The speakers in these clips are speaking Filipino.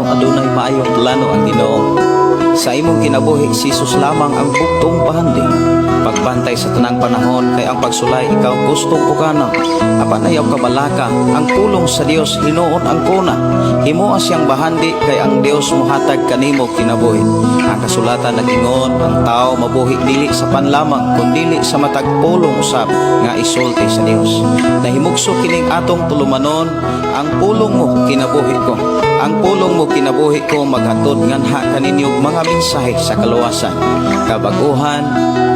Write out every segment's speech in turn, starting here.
adunay maayong plano ang Ginoo. Sa imong kinabuhi si Jesus lamang ang buktong bahandi. Pagbantay sa tanang panahon kay ang pagsulay ikaw gustong ukanang. Apan ayaw kabalaka ang pulong sa Dios hinuon ang kuna. Himoa siyang bahandi kay ang Dios mohatag kanimo kinabuhi. Ang kasulatan nagingon ang tao mabuhi dili sa panlamang kundi sa matag pulong usab nga isulti sa Dios. Nahimugso kining atong tulumanon ang pulong mo kinabuhi ko. Ang pulong mo kinabuhi ko maghatod nganha kaninyong mga mensahe sa kaluwasan, kabaguhan,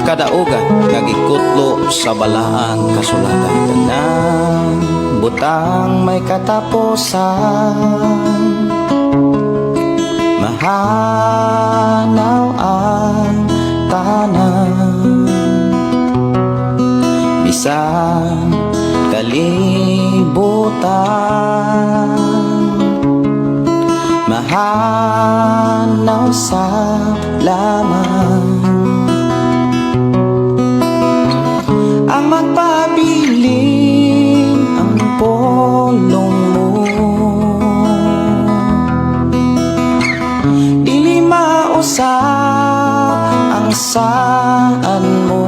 kadaugan nga gikutlo sa balaang kasulatan. Tanang butang may katapusan, mahanaw ang tanan, bisan kalibutan, mahanaw sa laman. Ang magpabiling ang pulong mo, dili mausap ang saan mo,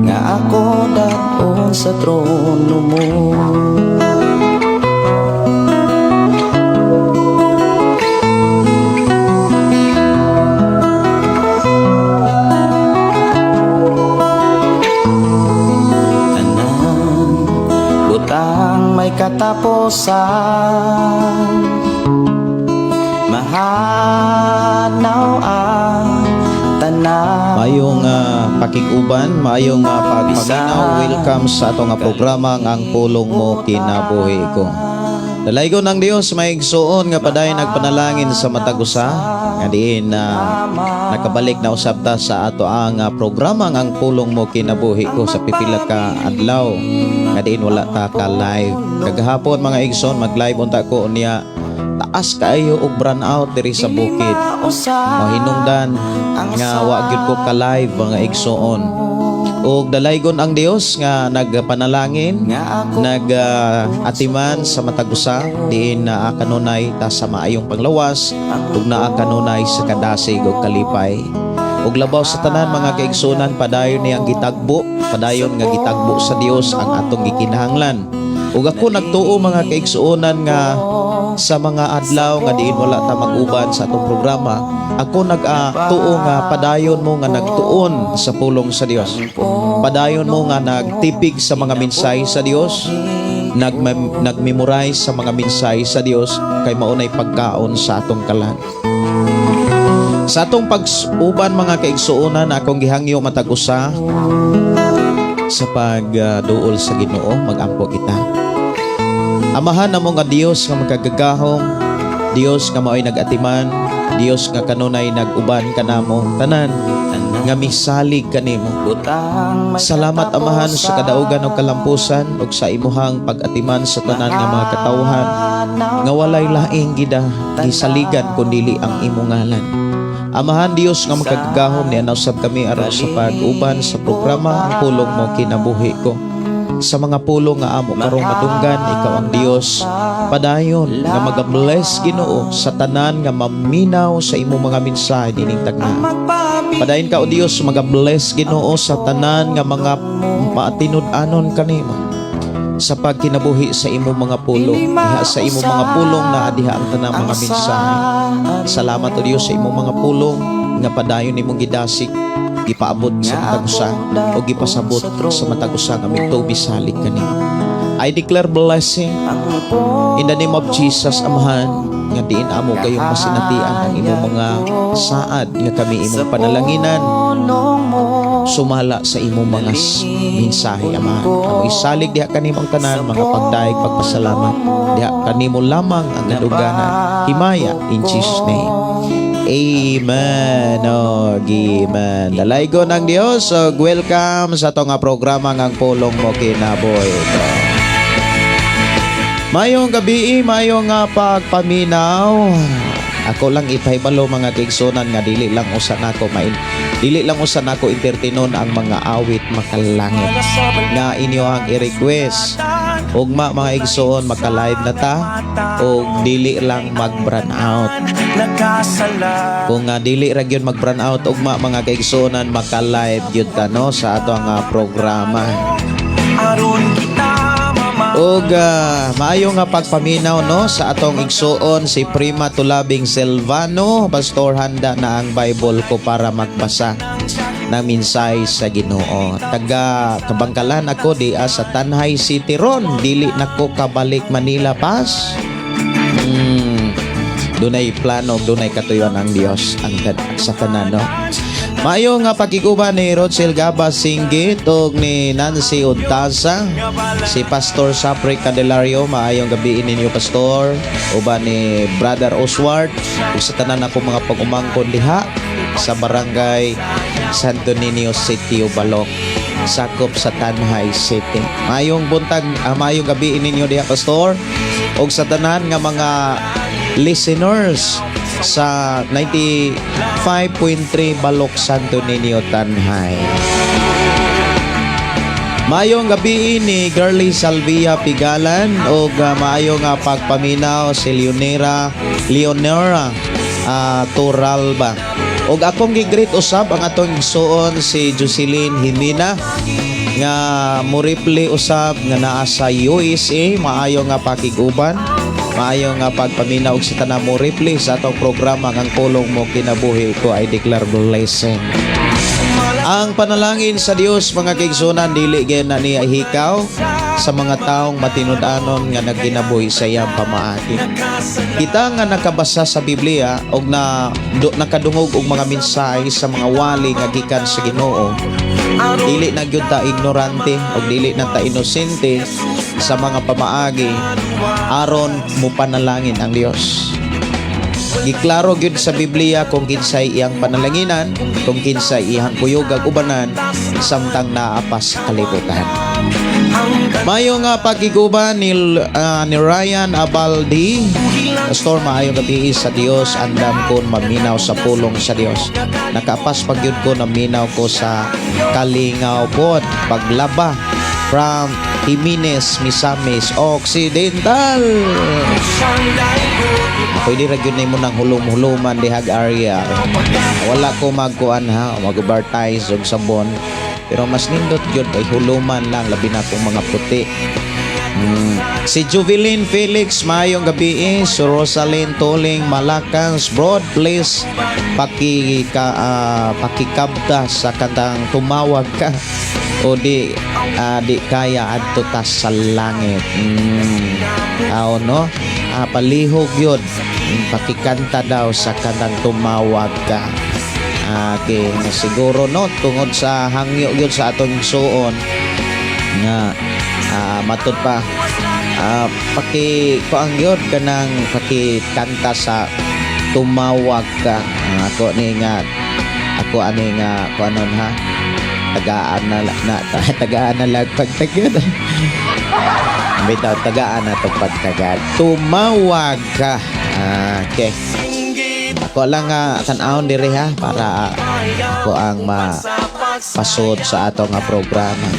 nga ako daon sa trono mo. May katapusan, mahanaw ang tanan. Mayong pakiguban, mayong pagpaminaw. Welcome sa atong programa ang pulong mo kinabuhi ko. Dalaygon ng Dios may igsuon nga paday nagpanalangin sa matagusa nga diin nakabalik na usab ta sa ato ang programa ang pulong mo kinabuhi ko sa pipila ka adlaw nga diin wala ta ka live. Kagahapon mga igsoon mag-live unta ko niya taas kaayo og burn out diri sa bukid. Mahinungdan nga wa gyud ko ka live mga igsoon. Og dalaygon ang Dios nga nagpanalangin, nag-atiman sa matagusa diin na kanunay ta sa maayong panglawas ug naa kanunay sa kadasig ug kalipay. Ug labaw sa tanan mga kaigsunan padayon niyang gitagbo, padayon nga gitagbo sa Dios ang atong gikinahanglan. Ug ako nagtuo mga kaigsuonan nga sa mga adlaw nga diin wala ta mag-uban sa atong programa, ako nag-tuo nga padayon mo nga nagtuon sa pulong sa Dios. Padayon mo nga nagtipig sa mga mensahe sa Dios, nagmemorize sa mga mensahe sa Dios kay maunay pagkaon sa atong kalan. Sa atong pag-uban mga kaigsuonan akong gihangyo matag usa sa pagduol sa Ginoo magampo kita. Amahan namo nga Dios nga magkagagahom, Dios nga mao'y nagatiman, Dios nga kanunay naguban kanamo tanan nga misalig kanimo. Salamat Amahan sa kadaugan ug kalampusan ug sa imuhang pag-atiman sa tanan nga mga katawhan nga walay laing gida gisaligan kundi ang imong ngalan. Amahan Dios nga magkagagahom niya usab kami aron sa pag-uban sa programa ang pulong mo kinabuhi ko. Sa mga pulong nga amo karong madunggan ikaw ang Dios padayon nga mag-bless Ginoo sa tanan nga maminaw sa imong mga mensahe dining tagna. Padayon ka o Dios mag-bless Ginoo sa tanan nga mga maatinud-anon kanimo sa pagkinabuhi sa imong mga pulong, diha sa imong mga pulong na adiha ang tanang mga mensahe. Salamat o Dios sa imong mga pulong nga padayon nimong gidasig gipaabot sa matagusa o gipasabot sa matagusa nga mitubi salig kanimo. I declare blessing in the name of Jesus Amahan nga diin amo kayong masinatian ang imong mga saad nga kami imong panalanginan sumala sa imong mga mensahe Amahan. Amo isalig diha kanimo ang tanan mga pagdaig pagpasalamat diha kanimo lamang ang kaduganan himaya in Jesus name. Amen. Amen. Dalaygon ng Dios. Welcome sa itong programa ng pulong mo kinabuhi ko. Mayong gabi, mayong pagpaminaw. Ako lang ipahibalo mga kaigsunan nga dili lang usan ako entertainon ang mga awit makalangit nga inyo ang i-request Ugma mga igsoon maka-live na ta og dili lang mag-burn out. Kung dili ra gyud mag-burn out ugma mga kaigsoonan maka-live gyud ta no sa ato nga programa. Og maayo nga pagpaminaw no sa atong igsoon si Prima Tulabing Silvano. Pastor, handa na ang Bible ko para magbasa ng minsay sa Ginoo. Taga Kabangkalan ako di sa Tanhay City ron. Dili nako kabalik Manila pas. Dunay plano, dunay katuyon ang Dios ang sa tanan no. Maayo nga pakiguban ni Rochelle Gabas Singgit ug ni Nancy Untasa, si Pastor Sapre Candelario. Maayong gabi ninyo Pastor, uban ni Brother Oswald ug sa tanan ako mga pag-umangkon diha sa barangay Santo Niño City, Ubalok, sakop sa Tanhay City. Maayong buntag, maayong gabi ninyo diha Pastor ug sa tanan nga mga listeners sa 95.3 Balok Santo Niño Tanhay. Maayong gabi ni Girly Salvia Pigalan o maayong pagpaminaw si Leonera Turalba. Og akong gigreet usab ang atong igsoon si Jocelyn Himina nga muripli usab nga naa sa USA. Maayo nga pakiguban, maayo nga pagpaminaw og sa tanan mo ripli sa atong programa ang pulong mo kinabuhi ko ay declare blessing. Ang panalangin sa Dios mga kaigsunan dili gyud na niya hikaw sa mga taong matinud-anon nga nagkinabuhi sa iyang pamaagi. Kita nga nakabasa sa Biblia og nakadungog og mga mensahe sa mga wali nga gikan sa Ginoo. Dili na gyud ta ignorante og dili na ta inosente sa mga pamaagi aron mo panalangin ang Dios. Giklaro gyud sa Biblia kung kinsay iyang panalanginan, kung kinsay iyang kuyog ag ubanan samtang naapas kalibutan. Mayo nga pagiguban ni Ryan Abaldi. Pastor, maayong gabi sa Dios, andam ko maminaw sa pulong sa Dios. Nakapas pagyud ko na minaw ko sa Kalingaw pod paglaba from Jimenez, Misamis Occidental. Pwede ra gyud nimo nang hulum-huluman dihag area. Wala ko magkuan mag-advertise og sabon. Pero mas nindot gyud ay huluman lang labi na kong mga puti. Si Juvelin Felix, maayong gabi. Si Rosalyn Toling Malacans, Broad please pakikabda sa kantang Tumawag Ka o di kaya adto ta sa langit. No? Palihog yun, pakikanta daw sa kantang Tumawag Ka. Okay, siguro no tungod sa hangyo yun sa atong suon nga matud pa pakikuang yun kanang pakikanta sa Tumawag Ka. Ako ani nga kuanon ha, tagaan na lang pagtagad. Bitaw tagaan na to pagtagad. Tumawag Ka. Okay. Ako lang tan-aon diri ha para ako ang mapasod sa atong programa.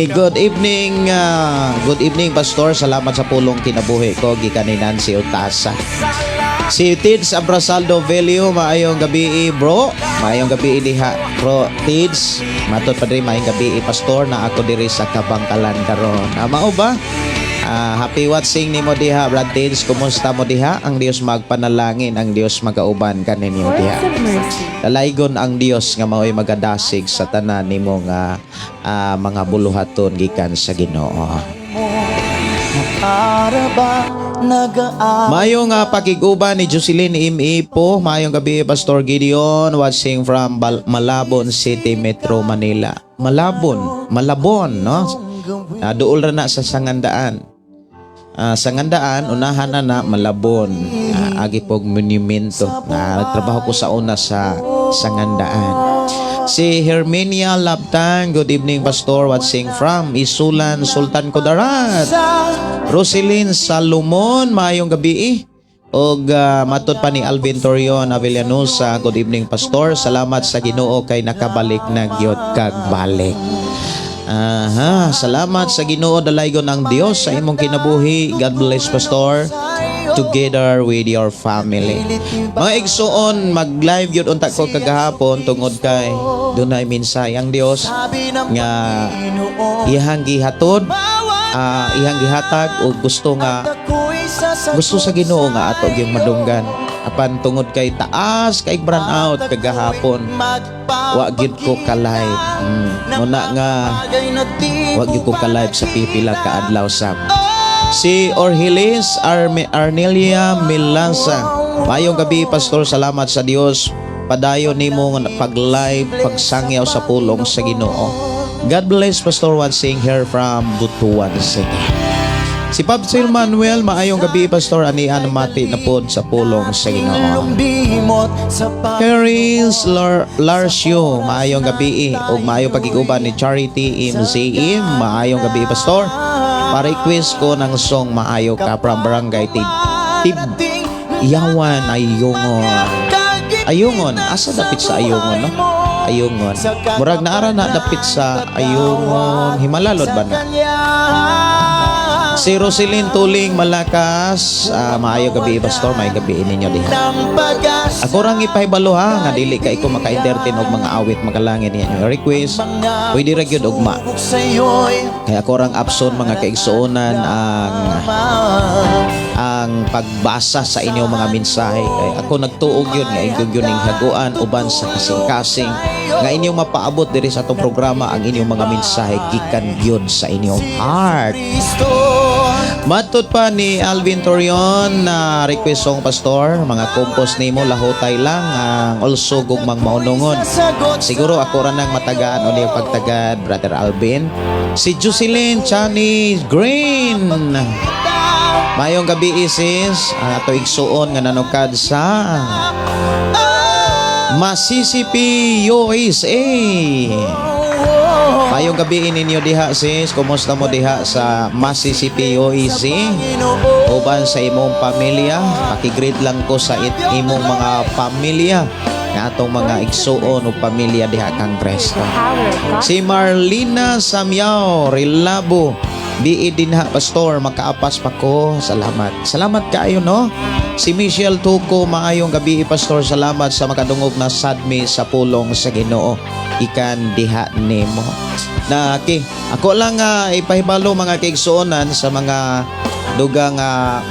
Good evening Pastor, salamat sa pulong kinabuhi ko gikan ni Nancy Utasa. Si Tids Abrasaldo Velio, maayong gabi bro. Maayong gabi diha bro Tids. Matud pa diri maayong gabi Pastor na ako diri sa Kabangkalan karon. Mao ba? Happy watching ni mo diha Brad Tids. Kumusta mo diha? Ang Dios magpanalangin, ang Dios magauban kaninyo diha. Dalaygon ang Dios nga mao'y magadasig sa tanan nimo nga mga buluhaton gikan sa Ginoo. Mayong pakiguban ni Jocelyn Imipo. Mayong gabi Pastor Gideon, watching from Malabon City, Metro Manila. Malabon no? Duol ra na sa Sangandaan. Sangandaan unahan na Malabon. Agi pog monumento. Nagtrabaho ko sa una sa Sangandaan. Si Herminia Labtang, good evening Pastor, watching from Isulan, Sultan Kudarat. Roselyn Salomon, maayong gabi. Og matud pa ni Alvin Torion Avellanosa, good evening Pastor, salamat sa Ginoo kay nakabalik na gyud kag balik. Aha, salamat sa Ginoo dalaygon ang Dios sa imong kinabuhi. God bless, Pastor. Together with your family. Mga igsuon, mag-live yun unta ko kagahapon tungod kay dunay minsay ang Dios nga ihang gihatod, ihang gihatag o gusto sa Ginoo nga ato gyud madunggan. Apan tungod kay taas kay burn out kagahapon, wa gyud ko ka-live. Muna nga wa gyud ko ka-live sa pipila ka adlaw sa si Orhilis Arnelia Milansa. Mayong gabi, Pastor. Salamat sa Dios. Padayon nimo pag-live, pagsangyaw sa pulong sa Ginoo. God bless, Pastor. One sing here from Butuan City. Si Pabsil Manuel, maayong gabi, Pastor. Anian mati na pod sa pulong sa Ginoo. Harris Larsio, maayong gabi. O maayong pagiguban ni Charity MZM. Maayong gabi, Pastor. Pa-request ko ng song Maayo Ka from Barangay Yawan Ayungon. Asa dapit sa Ayungon, no? Ayungon. Murag naara na dapit sa Ayungon. Himalalod ba na? Si Roselyn Tuling Malakas, maayo gabi, Pastor. May gabi ninyo diha. Ako rang ipahibalo ha, nga dili ka iko maka-entertain og mga awit magalangin niya request. Pwede ra gyud ugma. Kaya ako rang abson mga kaigsuonan ang pagbasa sa inyong mga mensahe. Kaya ako nagtuog yun nga inyong ning haguan uban sa kasing-kasing nga inyong mapaabot diri sa atong programa ang inyong mga mensahe gikan gyud sa inyong heart. Matud pa ni Alvin Torion na request song, Pastor. Mga compose nimo lahutay lang ang also gugmang maunungon. Siguro ako ra nang matagaan o niya pagtagad, Brother Alvin. Si Jocelyn Chani Green. Mayong gabi, Isis. Ato igsuon nga nanukad sa Mississippi, USA. Mayong gabi ninyo diha, sis. Kumusta mo diha sa Mississippi, USA? Uban sa imong pamilya. Pakigreet lang ko sa imong mga pamilya nga atong mga igsuon o pamilya diha kang presto. Si Marlina Samyao Rilabo. Di din ha, Pastor, makaapas pa ko. Salamat kaayo, no? Si Michelle Tuco, maayong gabi, Pastor. Salamat sa makadungog na sadmi sa pulong sa Ginoo. Ikan diha nimo. Na ako lang ipahibalo mga kaigsuonan sa mga dugang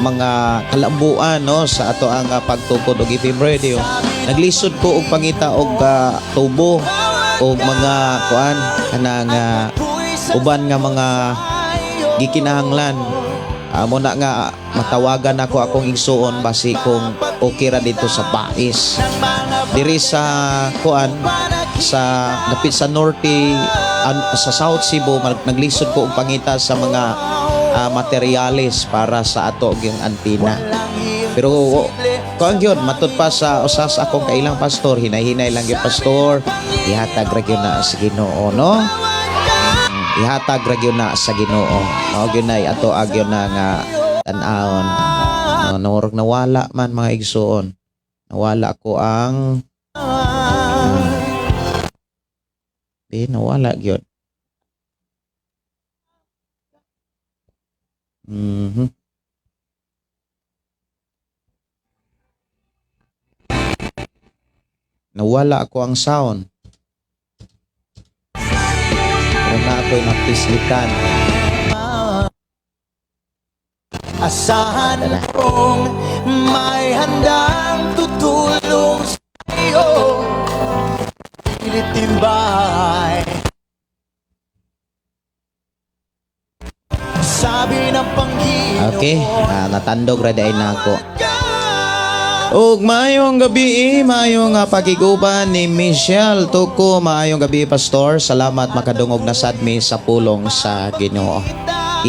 mga kalambuan, no, sa ato ang pagtukod og FM radio. Naglisod ko og pangita og tubo og mga kuan kanang uban nga mga gikinahanglan. Muna nga matawagan ako akong igsuon basi kung okay ra dito sa Pais. Diri sa kuan sa dapit sa norte sa South Cebu naglisod ko og pangita sa mga materyales para sa ato gyung antina. Pero kuan gyud matud pa sa usas akong kailang pastor, hinay-hinay lang gyud, Pastor. Ihatag ra gyud na sa Ginoo, no? Ihatag ra gyud na sa Ginoo. Mao gyud nay ato agyon na nga tan-awon. Nawala man mga igsuon. Nawala ko ang nawala gyud. Nawala ako ang sound. Pero na ako'y mapislikan. Asahan kong may handang tutulong sa iyo. Tinitimbay. Sabi ng Panginoon. Okay, natandog ra day na ako. Og maayong gabi, maayong pagiguban ni Michelle Tuco. Maayong gabi, Pastor. Salamat makadungog na sadmi sa pulong sa Ginoo.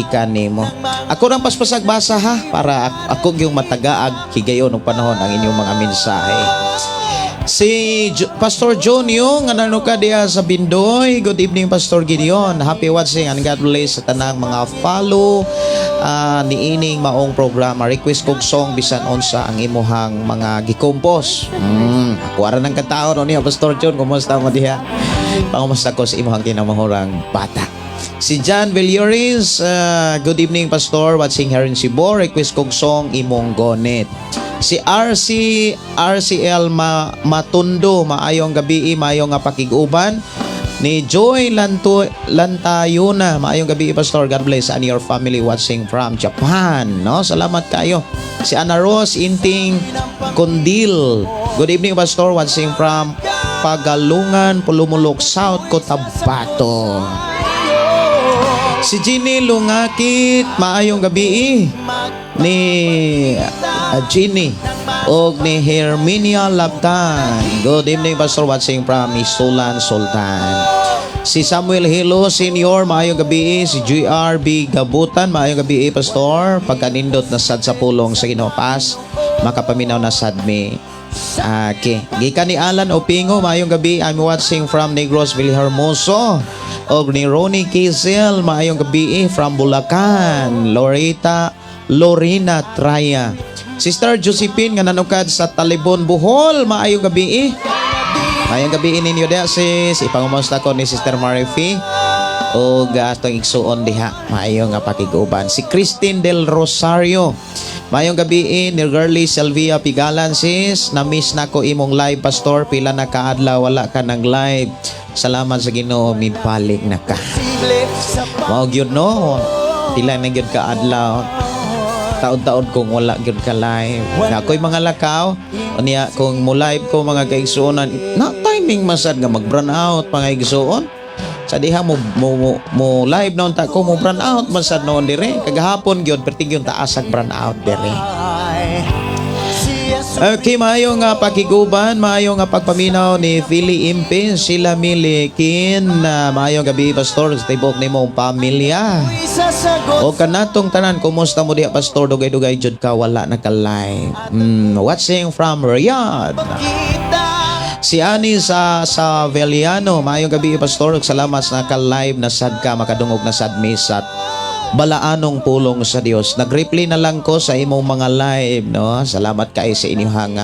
Ikan nimo. Ako nang paspasag basa ha para ako yung matagaag higayon ng panahon ang inyong mga mensahe. Si Pastor John yung nanuka diya sa Bindoy. Good evening, Pastor Gideon. Happy watching and God bless sa tanang mga follow ni ining maong programa. Request kong song bisan unsa ang imuhang mga gikompos. Ako ara nang kataon niya, Pastor John. Kumusta mo diha? Pangumusta ko sa imuhang kinamahurang bata. Si John Villoris, good evening Pastor, watching here in Cebu, request kong song Imong Gonet. Si RCL Matundo, maayong gabi, maayong nga pakiguban. Ni Joy Lantayuna, maayong gabi Pastor, God bless and your family watching from Japan, no? Salamat kayo. Si Ana Rose Inting Kundil, good evening Pastor, watching from Pagalungan, Pulumulok South, Cotabato. Si Ginny Lungakit, maayong gabi ni Ginny og ni Herminia Labtan. Good evening Pastor, watching from Isulan, Sultan. Si Samuel Hilo Senior, maayong gabi. Si GRB Gabutan, maayong gabi Pastor. Pagkanindot na sad sa pulong sa Ginopas, makapaminaw na sad mi. Okay. Gikan ni Alan Opingo, maayong gabi. I'm watching from Negros Villarhermoso. Og ni Ronnie Kizel, maayong gabi from Bulacan. Lorena Traya. Sister Josephine nga nanukad sa Talibon, Bohol, maayong gabi. Maayong gabi ninyo diha sis. Ipangumusta ko ni Sister Marifi o atong igsuon diha. Maayong nga pakiguban. Si Christine Del Rosario, maayong gabi ni Girly Sylvia Pigalan sis. Na-miss na ko imong live Pastor. Pila na kaadlaw wala ka nag live. Salamat sa Ginoo, midbalik na ka. Mao gyud no. Pila na gyud kaadlaw. Taon-taon kung wala gyud ka live. Na ako'y mga lakaw, unya kung mo live ko mga kaigsuonan, na timing masad nga mag-burn out mga igsuon. Sa diha mo live noon ta ko mo burn out masad noon dire. Kagahapon gyud pertig yung taas ag burn out dire. Okay, maayong pakiguban, maayong pagpaminaw ni Philly Impin, sila milikin, maayong gabi Pastor, sa tibok ni mong pamilya. O kanatong tanan, kumusta mo diya Pastor, dugay-dugay jud ka, wala na ka live. Watching from Riyadh. Si Ani sa Veliano, maayong gabi Pastor, salamat sa naka-live na sad ka, makadungog na sad misat. Balaanong pulong sa Dios. Nag-reply na lang ko sa imong mga live, no? Salamat kay sa inyong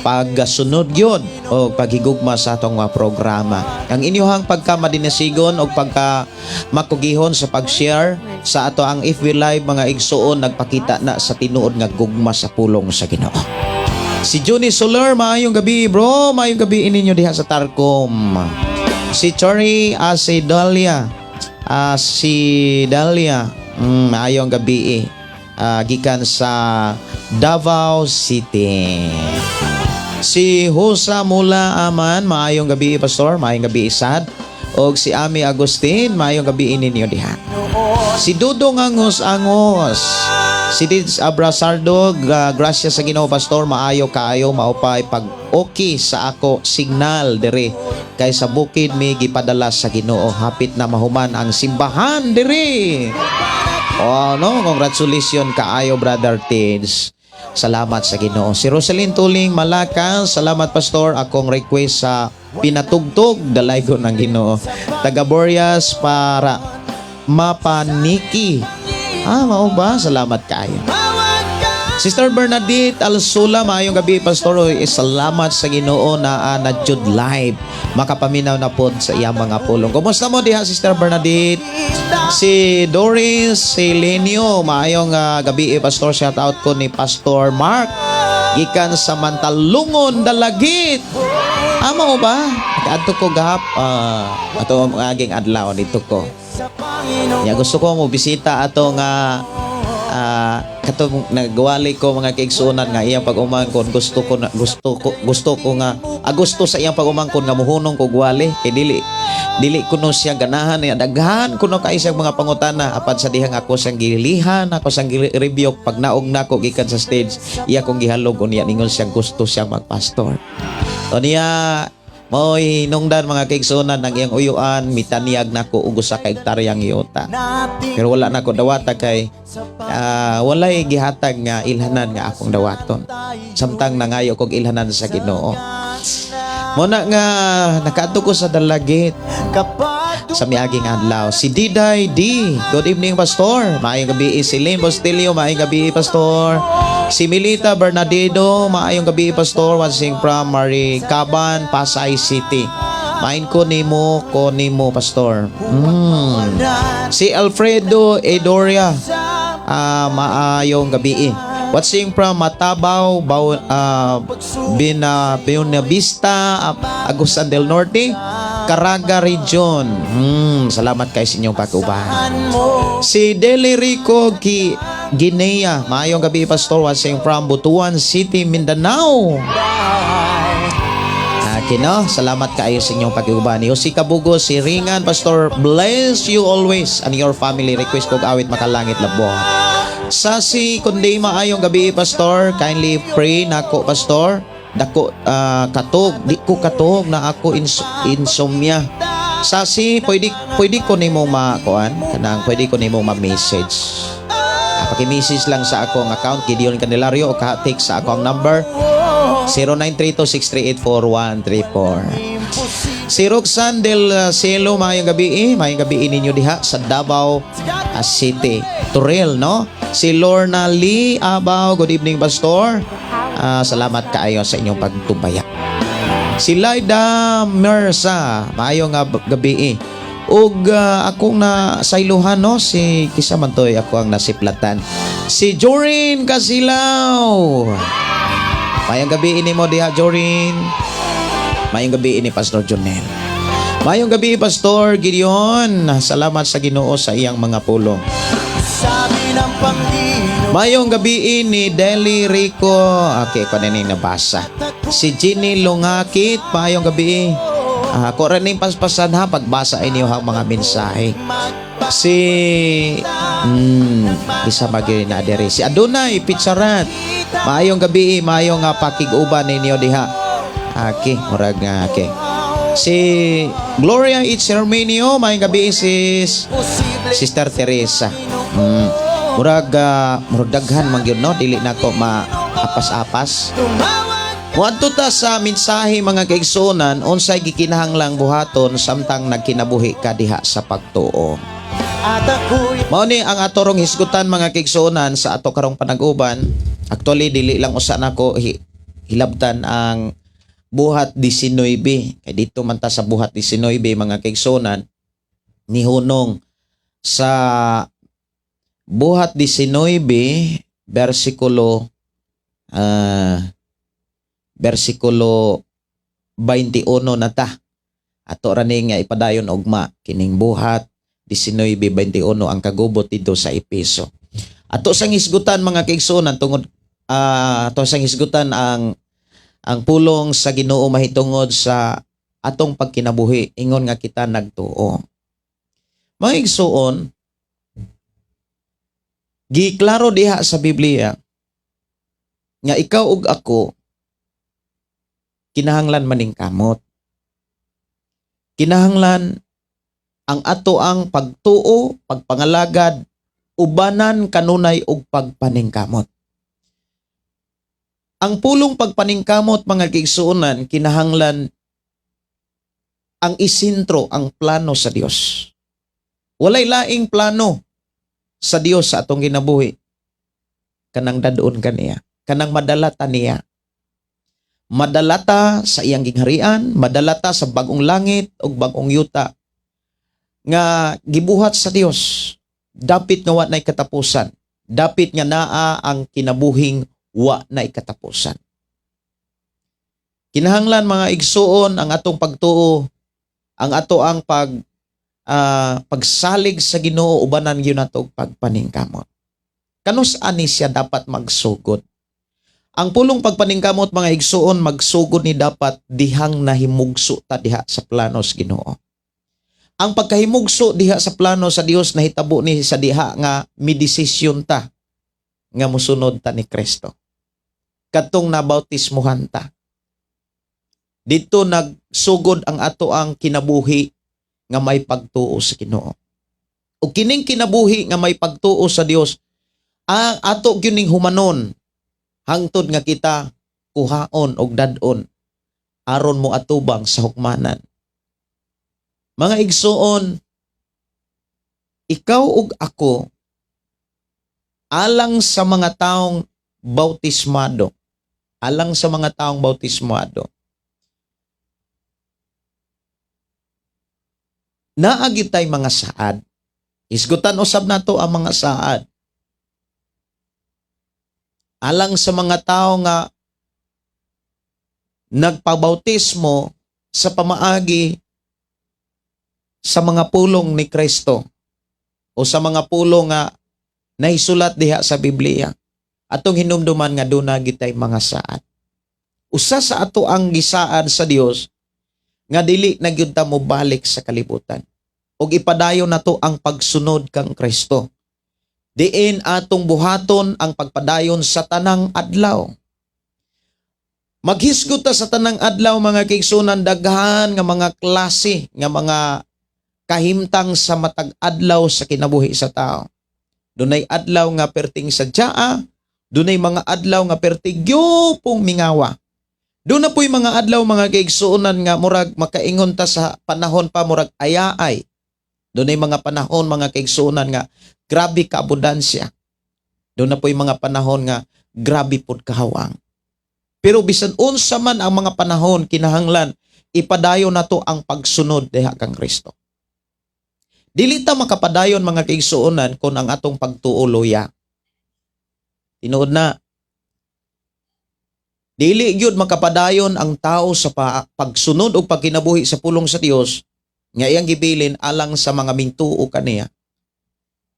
pagsunod yun o paghigugma sa atong mga programa. Ang inyong pagkamadinasigon o pagka makugihon sa pag-share sa ato ang FB Live mga igsuon nagpakita na sa tinuod nga gugma sa pulong sa Ginoo. Si Johnny Soler, maayong gabi bro, maayong gabi ininyo diha sa Tarcom. Si Chori si Dalia, maayong gabi gikan sa Davao City. Si Husa Mula Aman, maayong gabi Pastor, maayong gabi Isad. Og si Ami Agustin, maayong gabi ninyo diha. Si Dudong Angos, si Dids Abrasardo, gracias sa Ginoo Pastor, maayo kaayo maupay pag okay sa ako signal dire kay sa bukid mi gipadala sa Ginoo, hapit na mahuman ang simbahan dire. Oh no, congratulations kaayo Brother Tids. Salamat sa Ginoo. Si Rosalyn Tuling Malakas, salamat Pastor, akong request sa pinatugtog dalaygon ng Ginoo. Taga Boreas para Mapaniki. Mao ba? Salamat kaayo. Sister Bernadette Alsula, maayong gabi Pastor, salamat sa Ginoo na na-jud live. Makapaminaw na pod sa iyang mga pulong. Kumusta mo diha Sister Bernadette? Si Doris Selenio, maayong gabi Pastor, shout out ko ni Pastor Mark gikan sa Mantalungon Dalagit. Mao ba? Kadto ko gahap ato ang aging adlaw dito ko. Ya gusto ko mo bisita ato nga katong nagwali ko mga kaigsuonan nga iyang pag-umangkon, gusto ko nga gusto sa iyang pag-umangkon nga muhunong ko gwali kay dili kuno siya ganahan niya daghan kuno kay siyang mga pangutana apan sa dihang ako sang gilihan, ako sang review pag naog nako gikan sa stage iya kong gihalog unya ningon siyang gusto siyang magpastor. O niya mo'y hinungdan mga kaigsunan ng iyang uyuan, mitaniyag na ko ugos sa kaigtaryang iyota. Pero wala na ko dawata kay walay gihatag nga ilhanan nga akong dawaton. Samtang nangayo kong ilhanan sa Ginoo. Muna nga nakaadto ko sa Dalagit sa miaging adlaw. Si Diday D. Good evening Pastor. Maayong gabi si Lynn Bostilio. Maayong gabi Pastor. Si Milita Bernardino, maayong gabi Pastor, watching from Maricaban, Pasay City. Main ko nimo, pastor. Si Alfredo Edoria, maayong gabi. Watching from Matabaw, Binavista, Agusan del Norte, Caraga Region. Salamat kayo sa inyong pag-ubahan. Si Deli Rico Guinea, maayong gabi, pastor. Watching from Butuan City, Mindanao. No? Salamat kayo sa inyong pag-ubahan. Si Kabugo, si Ringan, pastor, bless you always and your family. Request kong awit makalangit labo. Sa si kundi maayong gabi, pastor, kindly pray nako, pastor. Dako katog, di ko katog na ako insomnia. Sa si pwede ko nimo makuan kanang pwede ko nimo ma-message. Paki-message lang sa akong account Gideon Candelario o ka-text sa akong number 0932-638-4134. Si Roxanne del Cielo, mayong gabi ninyo diha sa Davao City. Turel, no? Si Lorna Lee Abaw, good evening, pastor. Salamat kaayo sa inyong pagtubaya. Si Laida Mersa, mayong gabi. Ug akong na sailuhan, no? Si kisa man toy ako ang nasiplatan. Si Jorin Casilaw. Mayong gabi ini mo diha, Jorin. Mayong gabi ini, Pastor Jonel. Mayong gabi, Pastor Gideon. Salamat sa Ginoo sa iyang mga pulong. Sabi ng Panginoon, mayong gabi ini, Deli Rico. Okay, ko na nabasa. Si Ginny Lungakit, mayong gabi. Ako rin yung paspasan ha, pagbasa inyo ang mga mensahe. Si isa magiging na adere. Si Adonai Pizzarat, mayong gabi, mayong pakiguban ninyo diha. Okay, murag nga, okay. Si Gloria Itchermenio, mayong gabi, Sister Teresa. Murag daghan man gyud, no? Dili na ko maapas-apas. Wadto ta sa mensahe, mga kaigsunan, unsay gikinahanglang buhaton samtang nagkinabuhi ka diha sa pagtuo. Mao ni ang atorong hisgutan, mga kaigsunan, sa ato karong panag-uban. Actually dili lang usa nako hilabtan ang buhat 19. Kay dito man ta sa buhat 19, mga kaigsunan, nihunong sa buhat 19 versikulo 21 na ta. Ato rani nga ipadayon ogma kining buhat 19:21 ang kagubot dito sa Epeso. Ato sang hisgutan, mga kaigsunan, tungod ato sang hisgutan ang pulong sa Ginoo mahitungod sa atong pagkinabuhi ingon nga kita nagtuo. Mga igsuon, giklaro diha sa Biblia nga ikaw ug ako kinahanglan maning kamot. Kinahanglan ang ato ang pagtuo, pagpangalagad, ubanan kanunay og pagpaningkamot. Ang pulong pagpaningkamot, mga kaigsuonan, kinahanglan ang isintro, ang plano sa Dios. Walay laing plano sa Dios sa atong ginabuhi. Kanang dadon kaniya, kanang madalata niya. Madalata sa iyang gingharian, madalata sa bagong langit o bagong yuta nga gibuhat sa Dios. Dapit nga wa na'y katapusan. Dapit nga naa ang kinabuhing wa na'y katapusan. Kinahanglan, mga igsuon, ang atong pagtuo, ang ato ang pagsalig sa Ginoo, ubanan gyud nato pagpaningkamot. Kanus ani siya dapat magsugod. Ang pulong pagpaningkamot, mga igsuon, magsugod ni dapat dihang nahimugso ta diha sa plano sa Ginoo. Ang pagkahimugso diha sa plano sa Dios nahitabo ni sa diha nga midesisyon ta nga mosunod ta ni Kristo. Katong nabautismuhan ta. Dito nagsugod ang ato ang kinabuhi nga may pagtuo sa Ginoo. O kining kinabuhi nga may pagtuo sa Dios, ang ato gyuning humanon hangtod nga kita kuhaon og dadon aron mo atubang sa hukmanan. Mga igsuon, ikaw ug ako alang sa mga taong bautismado, naagi tay mga saad. Isgutan usab nato ang mga saad. Alang sa mga tao nga nagpabautismo sa pamaagi sa mga pulong ni Kristo o sa mga pulong nga nahisulat diha sa Biblia. Atong hinumduman nga duna gitay mga saad. Usa sa ato ang gisaad sa Dios nga dili na gyud ta mo balik sa kalibutan. Og ipadayon nato ang pagsunod kang Kristo. Diin atong buhaton ang pagpadayon sa tanang adlaw. Maghisgot ta sa tanang adlaw mga kaigsunan, daghan nga mga klase nga mga kahimtang sa matag adlaw sa kinabuhi sa tao. Dunay adlaw nga perting sadyaa, dunay mga adlaw nga perting gyupong mingawa. Doon na po'y mga adlaw mga kaigsunan nga murag makaingon ta sa panahon pa murag ayaay. Doon ay mga panahon mga kaigsunan nga grabe ka abundansya. Doon na po'y mga panahon nga grabe pod kahawang. Pero bisan unsa man ang mga panahon kinahanglan ipadayon nato ang pagsunod diha kang Kristo. Dili ta makapadayon mga kaigsuonan kung ang atong pagtuo loya. Tinuod na, dili gyud makapadayon ang tao sa pagsunod o pagkinabuhi sa pulong sa Dios nga iyang gibilin alang sa mga mintuo kaniya.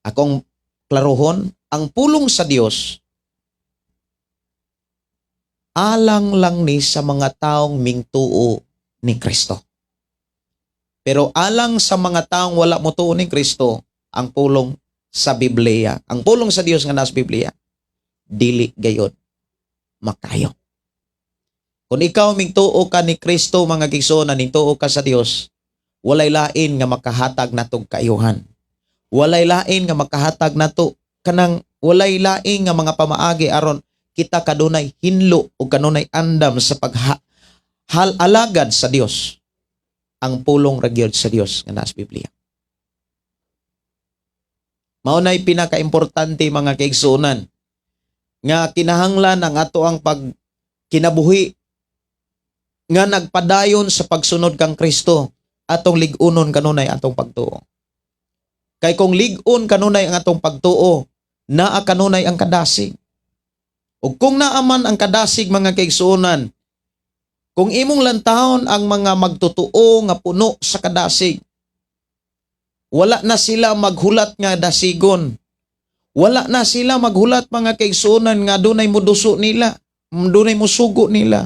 Akong klarohon, ang pulong sa Dios alang lang ni sa mga taong mingtuo ni Kristo. Pero alang sa mga taong wala mo tuo ni Kristo, ang pulong sa Biblia, ang pulong sa Dios nga nasa Biblia, dili gayud makayo. Kung ikaw mingtuo ka ni Kristo, mga kaigsuonan, ningtuo ka sa Dios, walay lain nga makahatag natong kaayuhan. Walay lain nga makahatag nato kanang walay lain nga mga pamaagi aron kita kadunay hinlo o kanunay andam sa paghalagad sa Dios. Ang pulong ragyod sa Dios nga nasa Biblia. Mao nay pinaka-importante mga kaigsuonan nga kinahanglan ang ato ang pagkinabuhi nga nagpadayon sa pagsunod kang Kristo atong lig-unon kanunay atong pagtuo. Kay kung lig-on kanunay ang atong pagtuo, naa kanunay ang kadasig. Ug kung naaman ang kadasig mga kaigsuonan, kung imong lantahon ang mga magtutuo nga puno sa kadasig, wala na sila maghulat nga dasigon. Wala na sila maghulat mga kaigsuonan nga dunay muduso nila, dunay musugo nila.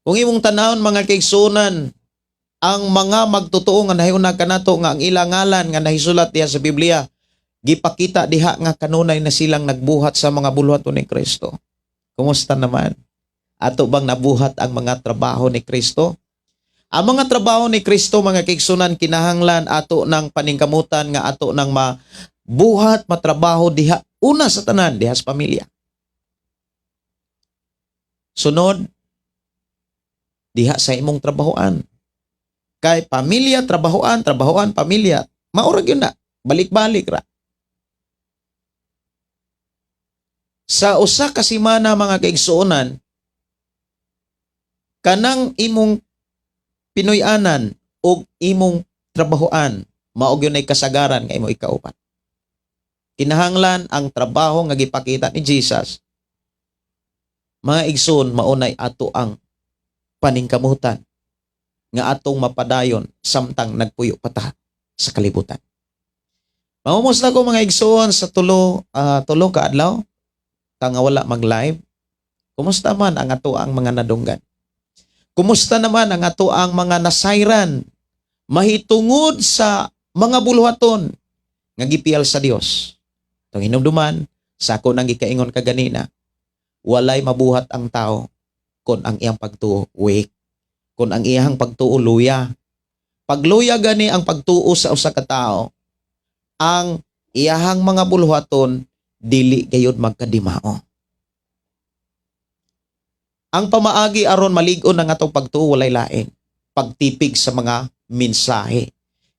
Kung imong tanawon mga kaigsuonan, ang mga magtutuo nga nahiyuna kanato nga ang ilang ngalan nga nahisulat diha sa Biblia, gipakita diha nga kanunay na silang nagbuhat sa mga buluhaton ni Kristo. Kumusta naman? Ato bang nabuhat ang mga trabaho ni Kristo? Ang mga trabaho ni Kristo mga kaigsunan kinahanglan ato ng paningkamutan nga ato ng mabuhat matrabaho diha una sa tanan diha sa pamilya. Sunod diha sa imong trabahoan. Kay pamilya, trabahoan, pamilya, maurag yun na. Balik-balik ra. Sa usa ka semana mga kaigsuonan, kanang imong Pinoyanan o imong trabahoan, maog yun ay kasagaran nga imo ikauban. Kinahanglan ang trabaho nga gipakita ni Jesus, mga igsoon, maunay ato ang paningkamutan nga atong mapadayon samtang nagpuyo pata sa kalibutan. Mamumusta ko mga igsoon sa tulo ka adlaw, nga wala mag-live. Kumusta man ang ato ang mga nadunggan? Kumusta naman ang ato ang mga nasayran mahitungod sa mga buluhaton nga gipiyal sa Dios? Itong hinumduman, sa ako nang gikaingon kaganina, walay mabuhat ang tao kung ang iyang pagtuo weak, kung ang iyang pagtuo luya. Pagluya gani ang pagtuo sa usa ka tao, ang iyahang mga buluhaton dili gayud magkadimao. Ang pamaagi aron malig-on ang atong pagtuo walay lain, pagtipig sa mga mensahe.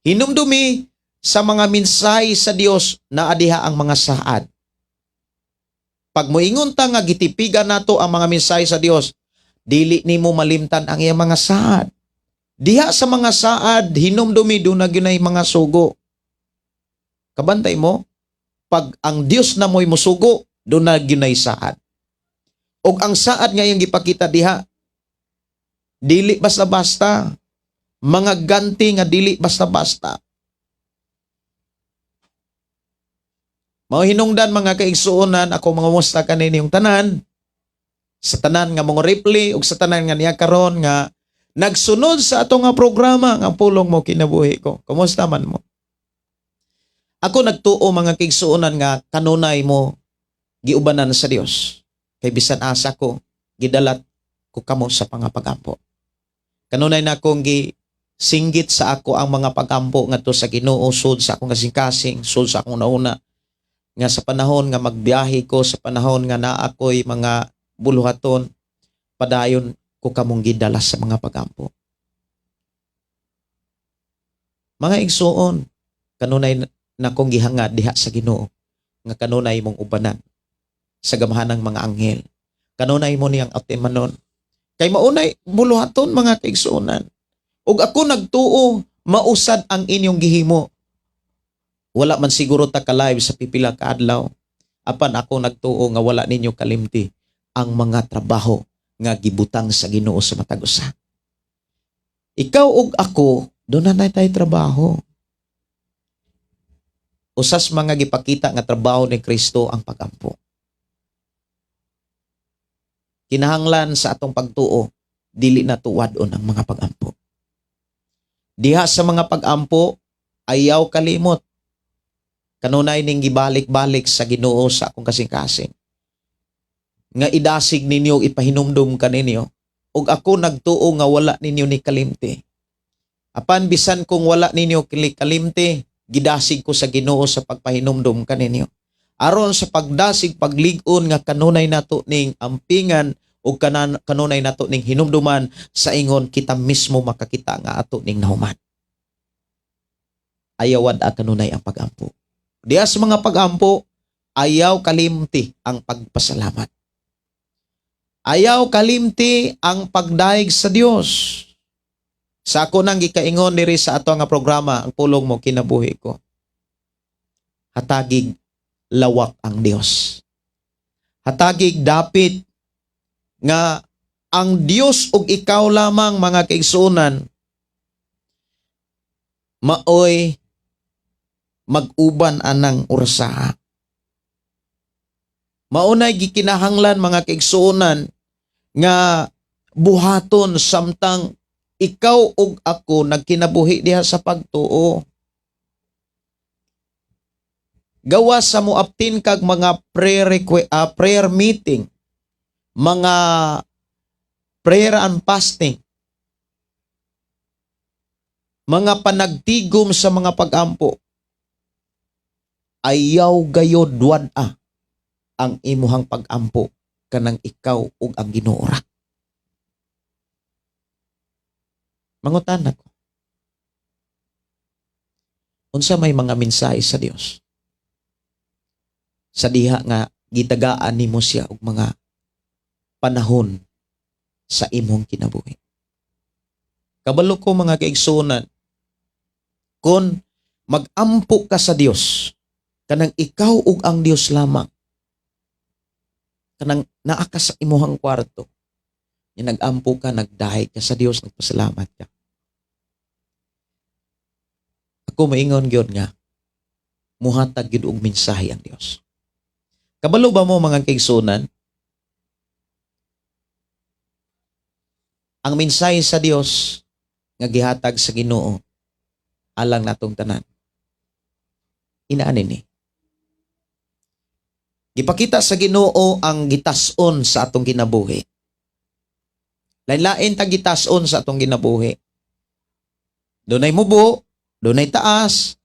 Hinumdumi sa mga mensahe sa Dios na adiha ang mga saad. Pag moingon ta nga gitipigan nato ang mga mensahe sa Dios, dili nimo malimtan ang iyang mga saad. Diha sa mga saad, hinumdumi doon na ginay mga sugo. Kabantay mo, pag ang Dios na mo'y musugo, doon na ginay saad. O ang saad nga yung gipakita diha, dili basta-basta, mga ganti nga dili basta-basta. Mao hinungdan mga kaigsuonan, ako mangamusta kanin yung tanan, sa tanan nga mga reply, o sa tanan nga niya karon nga, nagsunod sa ato nga programa, nga pulong mo kinabuhi ko. Kumusta man mo? Ako nagtuo mga kaigsuonan nga, kanunay mo, giubanan sa Dios. Kay bisan asa ko, gidalat ko kamo sa pangapagampo. Kanunay na akong singgit sa ako ang mga pagampo nga to sa Ginoo, sud sa akong kasing-kasing, sud sa akong nauna, nga sa panahon nga magbiyahe ko, sa panahon nga naa ako'y mga buluhaton, padayon ko kamong gidala sa mga pagampo. Mga igsuon, kanunay na kong gihangad diha sa Ginoo, nga kanunay mong ubanan sa gamahanang mga anghel. Kanunay mo niyang atimanon. Kay maunay buluhaton mga kaigsuonan. Ug ako nagtuo, mausad ang inyong gihimo. Wala man siguro ta ka-live sa pipila ka adlaw. Apan ako nagtuo nga wala ninyo kalimti ang mga trabaho nga gibutang sa Ginoo sa matag usa. Ikaw ug ako, doon na tayo trabaho. Usas mga gipakita nga trabaho ni Kristo ang pagampo. Kinahanglan sa atong pagtuo, dili na tuwadon ang mga pagampo. Diha sa mga pagampo, ayaw kalimot. Kanunay ning gibalik-balik sa Ginoo sa akong kasing-kasing. Nga idasig ninyo, ipahinumdum kaninyo. Ug ako nagtuo nga wala ninyo ni kalimti. Apan bisan kung wala ninyo kalimti, gidasig ko sa Ginoo sa pagpahinumdum kaninyo. Aron sa pagdasig, paglig-on nga kanunay nato ning ampingan o kanunay nato ning hinumduman sa ingon kita mismo makakita nga ato ning nahuman. Ayawad a kanunay ang pagampo. Diya sa mga pagampo, ayaw kalimti ang pagpasalamat. Ayaw kalimti ang pagdaig sa Dios. Sa ako nang gikaingon diri sa ato nga programa, ang pulong mo kinabuhi ko. Hatagig lawak ang Dios. Hatagig dapit nga ang Dios ug ikaw lamang mga kaigsuonan maoy mag-uban anang ursa. Maunay gikinahanglan mga kaigsuonan nga buhaton samtang ikaw ug ako nagkinabuhi diha sa pagtuo. Gawas sa muaptin kag mga prayer meeting, mga prayer and fasting, mga panagtigom sa mga pagampo, ayaw gayod wad-a ang imuhang pagampo kanang ikaw ug ang Ginoo ra. Mangutan ako. Unsa may mga mensahe sa Dios? Sa diha nga gitagaan nimo siya og mga panahon sa imong kinabuhi. Kabalo ko mga kaigsuonan, kung mag-ampo ka sa Dios, kanang ikaw ug ang Dios lamang, kanang naa ka sa imuhang kwarto, yung nag-ampo ka, nagdahay ka sa Dios, nagpasalamat ka. Ako maingon gyud nga, muhatag gyud og mensahe ang Dios. Kabalo ba mo mga kaigsuonan? Ang mensahe sa Dios nga gihatag sa Ginoo alang natong tanan. Inaani ni. Gipakita sa Ginoo ang gitas-on sa atong kinabuhi. Lain-lain ta gitas-on sa atong kinabuhi. Dunay mubo, dunay taas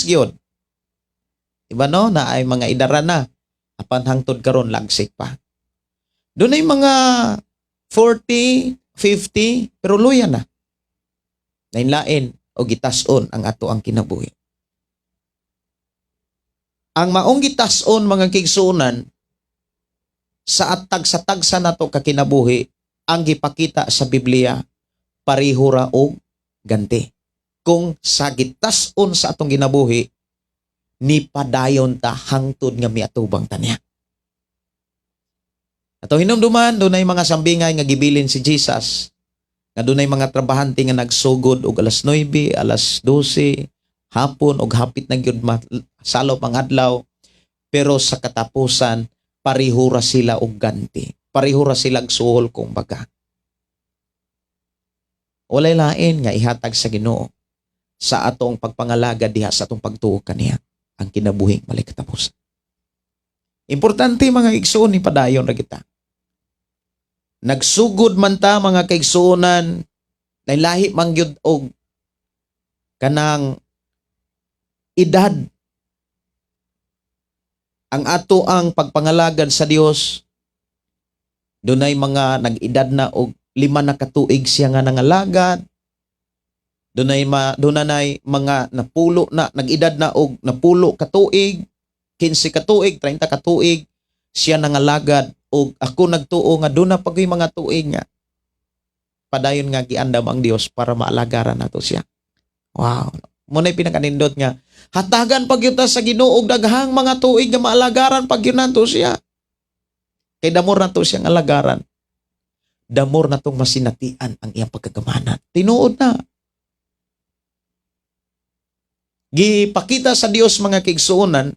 gyud. Diba no? Na ay mga idara na. Apan hangtod karon lagsik pa. Dunay mga 40, 50, pero luya na. Lain-lain o gitas-on ang ato ang kinabuhi. Ang maong gitas-on mga kaigsuonan sa tagsa nato ka kinabuhi ang gipakita sa Biblia pareho ra og ganti. Kung sa gitas-on sa atong ginabuhi, ni padayon ta hangtod nga miatubang taniya. Ato hinumduman, dunay mga sambingay nga gibilin si Jesus, nga dunay mga trabahante nga nagsugod og alas 9, alas 12, hapon og hapit na gyud salo pang adlaw, pero sa katapusan pareho ra sila og ganti. Pareho ra sila og suhol kung baga. Walay lain nga ihatag sa Ginoo sa atong pagpangalaga diha sa atong pagtuo kaniya ang kinabuhing walay katapusan. Importante mga igsoon ni padayon ra kita. Nagsugod man ta mga kaigsuonan, lahi man gyud og kanang edad. Ang ato ang pagpangalagan sa Dios, dunay mga nag-edad na og 5 na katuig siya nga nangalagad. Dunay mga napulo na nag-edad na og napulo katuig, 15 katuig, 30 katuig siya nangalagad, og ako nagtuo nga duna pagoy mga tuig nga padayon nga giandam ang Dios para maalagaran nato siya. Wow. Munay pinakanindot nga hatagan pagyud ta sa Ginoo og daghang mga tuig nga maalagaran pagyud nato siya. Kay damor nato siyang alagaran. Damor natong masinatian ang iyang pagkagamanan. Tinuod na. Gipakita sa Dios mga kaigsuonan,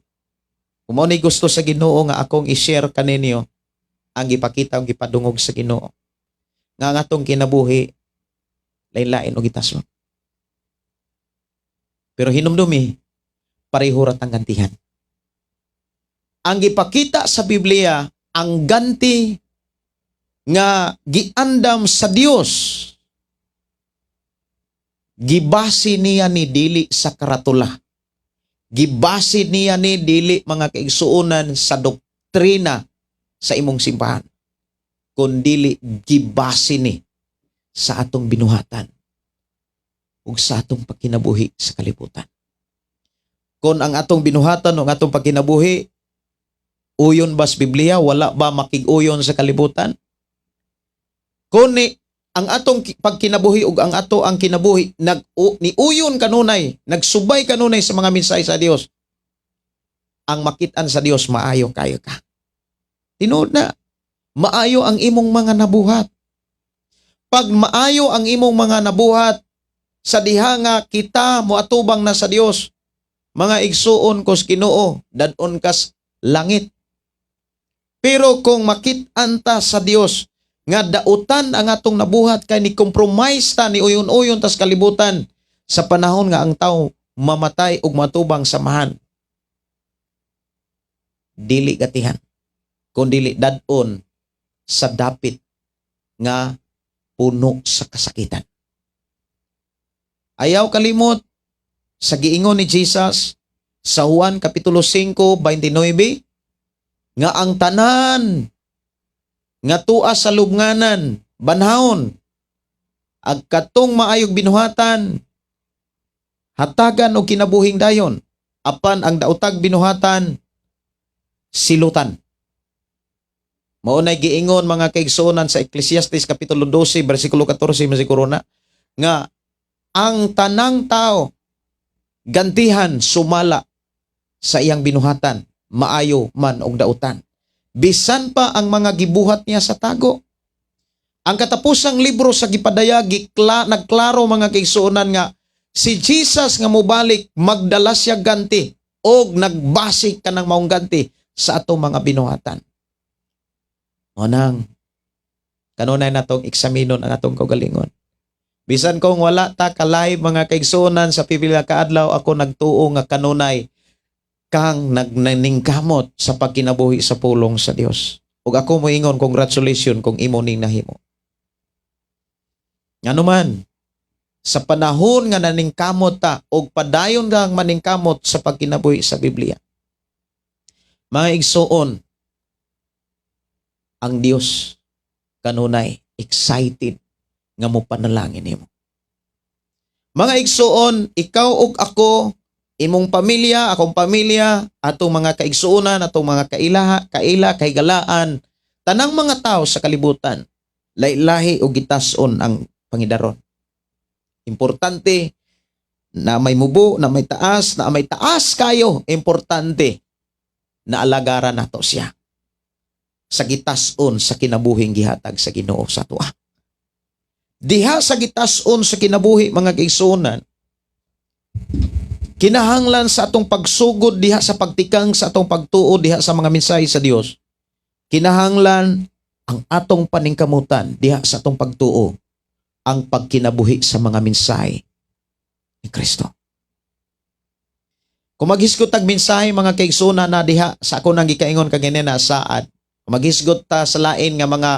kung maunay gusto sa Ginoo nga akong i-share kaninyo, ang gipakita o gipadungog sa Ginoo. Nga ang atong kinabuhi, lain-lain o gitason. Pero hinumdumi, pareho ra tang gantihan. Ang gipakita sa Biblia, ang ganti nga giandam sa Dios, gibasi niya ni dili sa karatula. Gibasi niya ni dili mga kaigsuonan sa doktrina sa imong simbahan. Kundili gibasi ni sa atong binuhatan ug sa atong pagkinabuhi sa kalibutan. Kung ang atong binuhatan o ang atong pagkinabuhi uyon ba sa Biblia, wala ba makig-uyon sa kalibutan? Kung ang atong pagkinabuhi ug ang ato ang kinabuhi niuyon kanunay, nagsubay kanunay sa mga mensahe sa Dios, ang makit-an sa Dios maayo kayo ka. Tinuod na, maayo ang imong mga nabuhat. Pag maayo ang imong mga nabuhat, sa diha nga kita moatubang na sa Dios, mga igsuon kos Ginoo, dadon kas langit. Pero kung makit-an ta sa Dios, nga dautan ang atong nabuhat kay ni compromise ta, ni uyon-uyon tas kalibutan sa panahon nga ang tao mamatay ug matubang samahan. Dili gatihan, kundi dadon sa dapit nga puno sa kasakitan. Ayaw kalimot sa giingon ni Jesus sa Juan Kapitulo 5:29 nga ang tanan nga tua sa lubnganan, banhawon, ag katong maayog binuhatan, hatagan o kinabuhing dayon, apan ang daotag binuhatan, silutan. Maunay giingon mga kaigsuonan sa Ecclesiastes Kapitulo 12, versikulo 14, masikuruna, nga ang tanang tao, gantihan, sumala sa iyang binuhatan, maayo man og dautan. Bisan pa ang mga gibuhat niya sa tago. Ang katapusang libro sa gipadayag, nagklaro mga kaigsuonan nga si Jesus nga mobalik magdala siya ganti og nagbasik ka ng maong ganti sa atong mga binuhatan. Onang, kanunay natong eksaminon ang atong kaugalingon. Bisan kung wala ta ka-live mga kaigsuonan sa pipila ka adlaw, ako nagtuo nga kanunay kang nagnaningkamot sa pagkinabuhi sa pulong sa Dios. Ug ako moingon, congratulations kung imo ning nahimo. Ngano man, sa panahon nga naningkamot ta og padayon kang maningkamot sa pagkinabuhi sa Biblia, mga igsuon, ang Dios kanunay excited nga mo panalangin nimo. Mga igsuon, ikaw ug ako, imong pamilya, akong pamilya, atong mga kaigsuonan, atong mga kaila, kahigalaan, tanang mga tao sa kalibutan, lahi-lahi o gitason ang pangidaron. Importante na may mubo, na may taas kayo. Importante na alagaran nato siya sa gitas-on sa kinabuhing gihatag sa Ginoo sa tuwa. Diha sa gitas-on sa kinabuhi mga kaigsuonan, kinahanglan sa atong pagsugod diha sa pagtikang sa atong pagtuo diha sa mga mensahe sa Dios. Kinahanglan ang atong paningkamutan diha sa atong pagtuo ang pagkinabuhi sa mga mensahe ni Kristo. Kung maghisgot tag mensahe mga kaigsuonan na diha sa ako nang gikaingon kaganina saad, maghisgot ta sa lain nga mga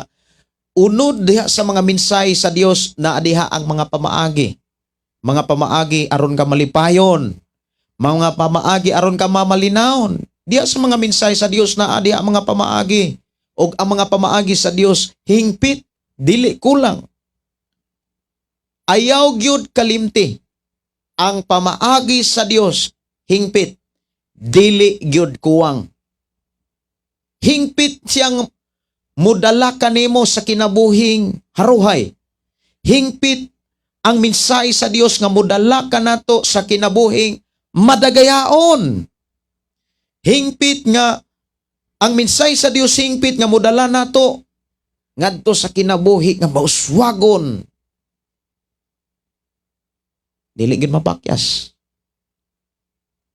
unod diha sa mga mensahe sa Dios na diha ang mga pamaagi. Mga pamaagi aron ka malipayon. Mga pamaagi aron ka mamalinawon. Diha sa mga mensahe sa Dios na diha ang mga pamaagi. O ang mga pamaagi sa Dios hingpit, dili kulang. Ayaw gyud kalimti. Ang pamaagi sa Dios hingpit, dili gyud kuwang. Hingpit siyang mudala kanimo sa kinabuhing haruhay. Hingpit ang mensahe sa Dios nga mudala kanato sa kinabuhing madagayaon. Hingpit nga ang mensahe sa Dios hingpit nga mudala nato ngadto sa kinabuhi nga mauswagon. Dili gid mapakyas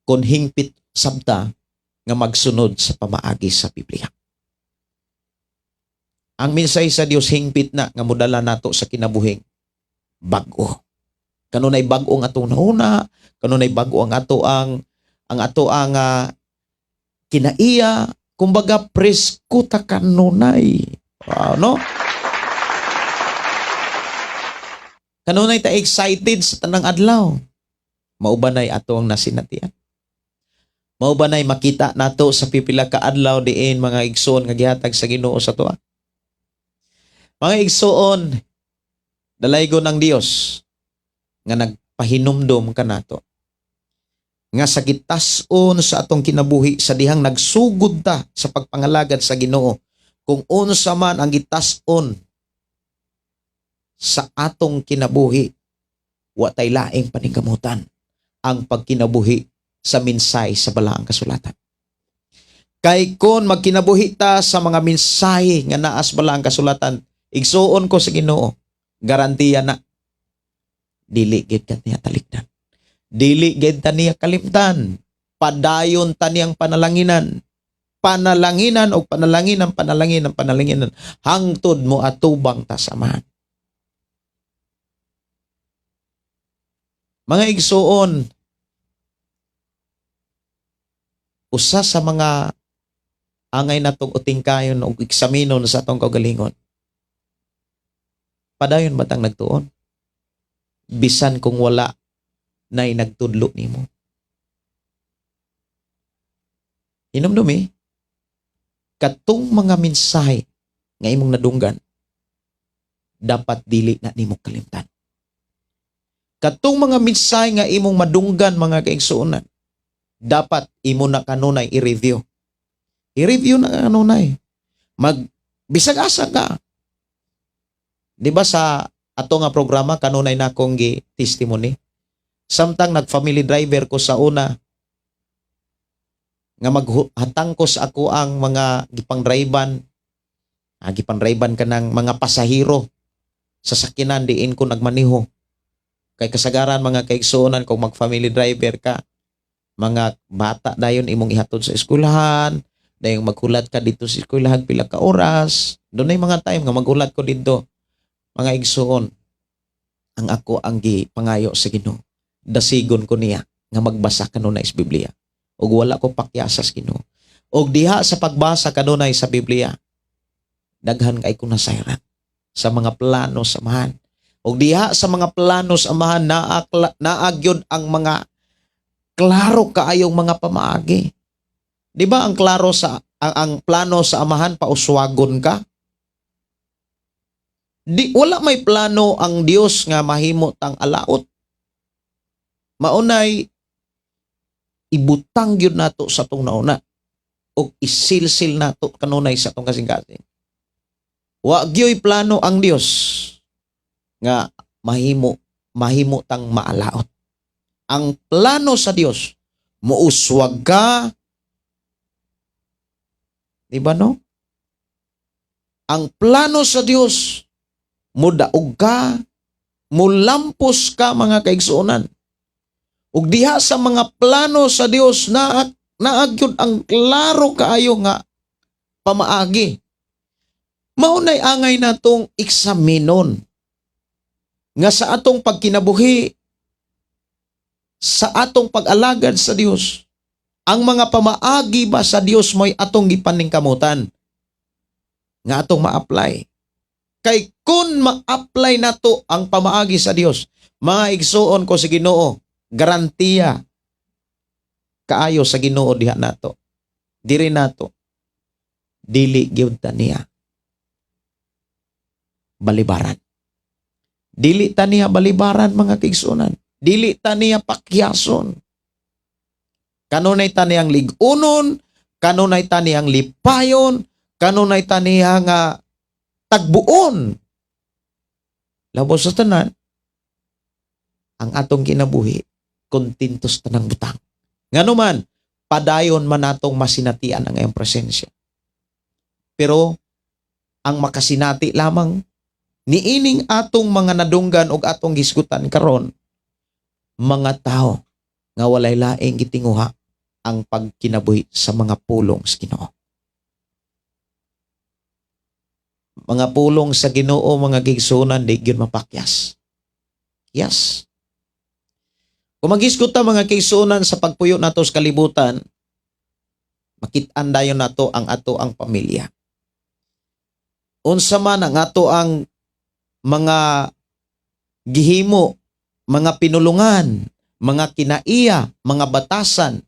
kun hingpit sabta nga magsunod sa pamaagi sa Biblia. Ang mensahe sa Dios hingpit na nga mudala nato sa kinabuhing bag-o. Kanunay bag-o ang atong nauna, kanunay bag-o ang ato ang kinaiya, kumbaga presko ta kanunay. Wow, no? Kanunay ta excited sa tanang adlaw. Maubanay ato ang nasinatian. Maubanay makita nato sa pipila ka adlaw diin mga igsoon nga gihatag sa Ginoo sa tuwa. Mga igsoon, dalaygon ng Dios nga nagpahinumdom kanato. Nga sa gitas-on sa atong kinabuhi sa dihang nagsugod ta sa pagpangalagad sa Ginoo. Kung unsa man ang gitas-on sa atong kinabuhi, wa tay laing paningkamutan ang pagkinabuhi sa mensahe sa balaang kasulatan. Kay kon magkinabuhi ta sa mga mensahe nga naa sa balaang kasulatan, igsuon ko sa Ginoo, garantiya na dili gid kat niya talikdan. Dili gid ta niya kalimtan. Padayon ta niyang panalanginan. Panalanginan o panalanginan hangtod mo atubang ta samahan. Mga igsuon, usa sa mga angay natong utingkayon o eksaminon sa atong kaugalingon. Padayon batang nagtuon? Bisan kung wala na'y nagtudlo nimo. Hinumdumi, katong mga mensahe nga imong nadunggan, dapat dili na nimo kalimtan. Katong mga mensahe nga imong madunggan mga kaigsuonan, dapat imo na kanunay i-review. I-review na kanunay. Bisag asa ka. Di ba sa ato nga programa kanunay na akong testimony? Samtang nag-family driver ko sa una nga maghatang ko sa ako ang mga gipangrayban kanang mga pasahero sa sakinan diin ko nagmaniho. Kay kasagaran mga kaigsuonan kung mag-family driver ka, mga bata dayon imong ihatod sa eskwelahan, dayon maghulat ka dito sa eskwelahan pila ka oras. Doon ay mga time nga maghulat ko dito. Mga igsuon, ang ako ang gipangayo sa Ginoo. Dasigon ko niya nga magbasa kanunay sa Biblia. Og wala ko pakyasas Ginoo. Og diha sa pagbasa kanunay sa Biblia, daghan kay ko nasayran sa mga plano samahan. Og diha sa mga plano samahan naagyod ang mga klaro kaayong mga pamaagi. Di ba ang klaro sa ang plano sa amahan pauswagon ka? Wala may plano ang Dios nga mahimot ang alaot. Maunay ibutang gyud nato sa tong nauna og isilsil nato kanunay sa tong kasing-kasing. Wa gyoy plano ang Dios nga mahimo mahimo tang maalaot. Ang plano sa Dios, muuswag ka, di ba no? Ang plano sa Dios, mudaog ka, mulampos ka mga kaigsuonan. Ug diha sa mga plano sa Dios naagyod ang klaro kaayo nga pamaagi. Maunay angay natong eksaminon nga sa atong pagkinabuhi, sa atong pag-alagad sa Dios, ang mga pamaagi ba sa Dios mo'y atong gipaningkamutan nga atong ma-apply. Kay kun ma-apply nato ang pamaagi sa Dios, mga igsuon ko sa Ginoo, garantiya kaayo sa Ginoo diha nato. Diri nato dili gyud ta niya balibaran. Dili ta niya balibaran mga kaigsuonan. Dili ta niya pakyason. Kanunay ta niyang ligunon, kanunay ta niyang lipayon, kanunay ta niya nga tagbuon. Labo sa tanan, ang atong kinabuhi, kontintos tanang butang. Nganuman, padayon man natong masinatian ang iyong presensya. Pero, ang makasinati lamang, niining atong mga nadunggan o atong gisgutan karon, mga tao nga walay laing gitinguha ang pagkinabuhi sa mga pulong sa Ginoo. Mga pulong sa Ginoo, mga gigsunan, di gyud mapakyas. Yes. Kung magisgot ta mga kaigsuonan sa pagpuyo nato sa kalibutan, makit-an dayon nato ang ato ang pamilya. Unsa man ang ato ang mga gihimo, mga pinulungan, mga kinaiya, mga batasan,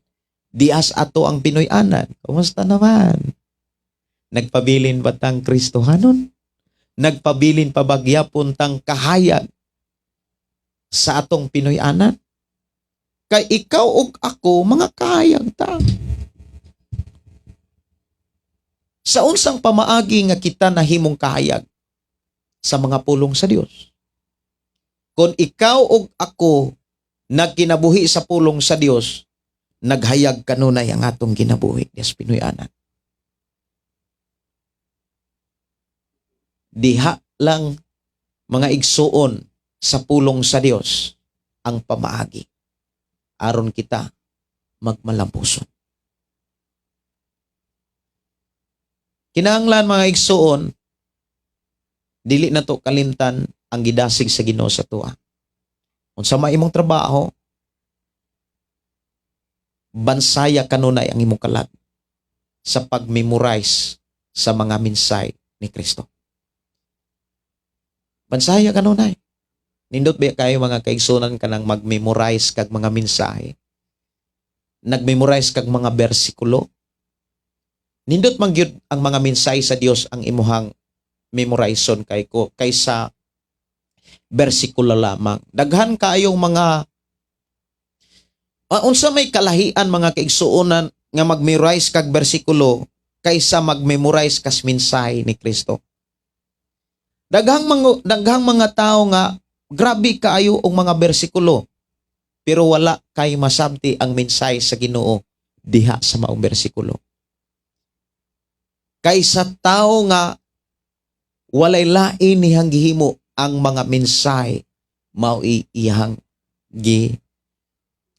dias ato ang Pinoy-anan. Kumusta naman? Nagpabilin ba tang Kristohanon? Nagpabilin pa bagyapon tang kahayag sa atong Pinoy-anan? Kay ikaw ug ako, mga kahayag ta. Sa unsang pamaagi nga kita nahimong kahayag sa mga pulong sa Dios. Kung ikaw ug ako nagkinabuhi sa pulong sa Dios, naghayag kanunay ang atong kinabuhi des Pinoy-anan. Diha lang mga igsuon sa pulong sa Dios ang pamaagi aron kita magmalampuson. Kinahanglan mga igsuon, dili na to kalimtan ang gidasig sa Ginoo sa tuwa. Unsa may imong trabaho, bansaya kanunay ang imong kalag sa pag-memorize sa mga minsay ni Kristo. Bansaya kanunay. Nindot ba kayo mga kaigsunan ka nang mag-memorize kag mga mensahe? Nag-memorize kag mga bersikulo? Nindot man gyud ang mga mensahe sa Dios ang imuhang memorization kay ko kaysa bersikulo lamang. Daghan kayong mga unsa may kalahian mga kaigsuonan nga mag-memorize kag bersikulo kaysa mag-memorize kas mensahe ni Kristo. Daghang mga tao nga grabe kaayo og mga bersikulo pero wala kay masabti ang mensahe sa Ginoo diha sa maong bersikulo. Kaysa tao nga walay lain nihang gihimo ang mga mensahe mao iyang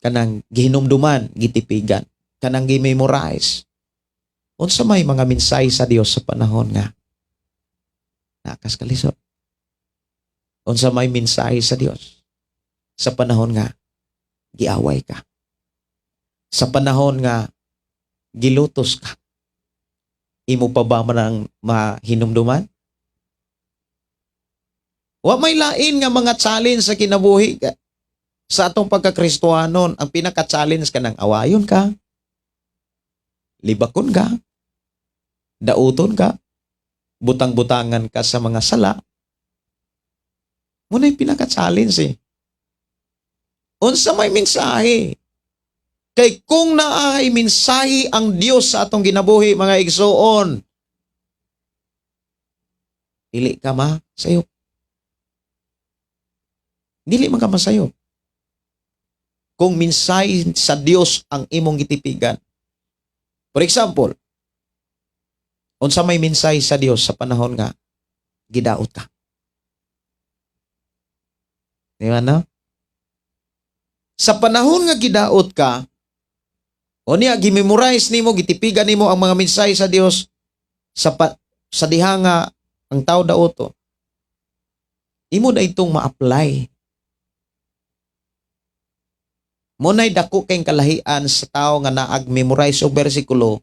kanang gihinumduman, gitipigan, kanang gi-memorize. Unsa may mga mensahe sa Dios sa panahon nga nakas kalisod. Unsa may mensahe sa Dios sa panahon nga giaway ka. Sa panahon nga gilutos ka. Imo pa ba man ang mahinumduman? Wa may lain nga mga challenge sa kinabuhi ka. Sa atong pagkakristohanon, ang pinaka-challenge ka ng awayon ka, libakon ka, dauton ka, butang-butangan ka sa mga sala. Muna yung pinaka-challenge eh. Unsa may mensahe. Kay kung naay mensahe ang Dios sa atong ginabuhi, mga igsoon, dili ka ma sayo. Dili man ka masayop. Kung minsay sa Dios ang imong gitipigan. For example, unsa may minsay sa Dios sa panahon nga gidaot ka. Di ba na? Sa panahon nga gidaot ka, o niya, gimemorize nimo, gitipigan nimo ang mga minsay sa Dios sa diha nga ang tao daoto. Imo na itong ma-apply. Munay dako kayong kalahian sa tao nga naag-memorize o bersikulo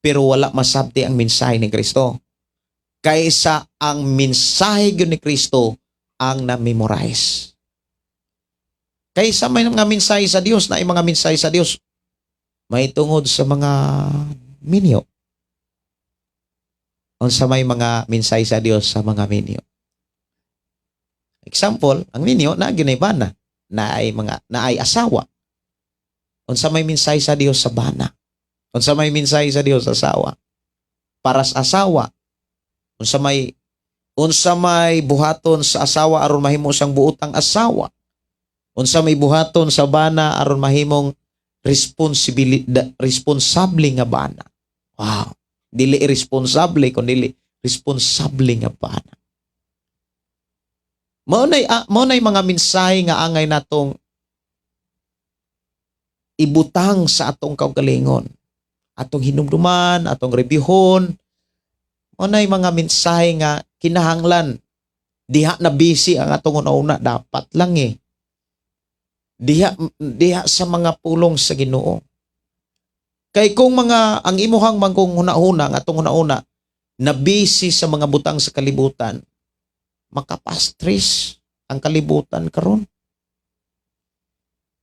pero wala masabti ang mensahe ni Kristo. Kaysa ang mensahe gyud ni Kristo ang na-memorize. Kaysa may mga mensahe sa Dios na mga mensahe sa Dios may tungod sa mga minyo. Unsa may mga mensahe sa Dios sa mga minyo. Example, ang minyo na ginay bana na ay asawa. Unsa may mensahe sa Dios sa bana. Unsa may mensahe sa Dios sa asawa. Para sa asawa, unsa may buhaton sa asawa aron mahimo siyang buotang asawa. Unsa may buhaton sa bana aron mahimong responsable nga bana. Wow. Dili irresponsable kundi responsable nga bana. Maunay mga mensahe nga angay natong ibutang sa atong kaugalingon. Atong hinumduman, atong reviewhon. Maunay mga mensahe nga kinahanglan. Diha na busy ang atong una-una. Dapat lang Diha sa mga pulong sa Ginoo. Kay kung ang imuhang mangkong huna-huna, ang atong huna-una, na busy sa mga butang sa kalibutan, makapastris ang kalibutan karon.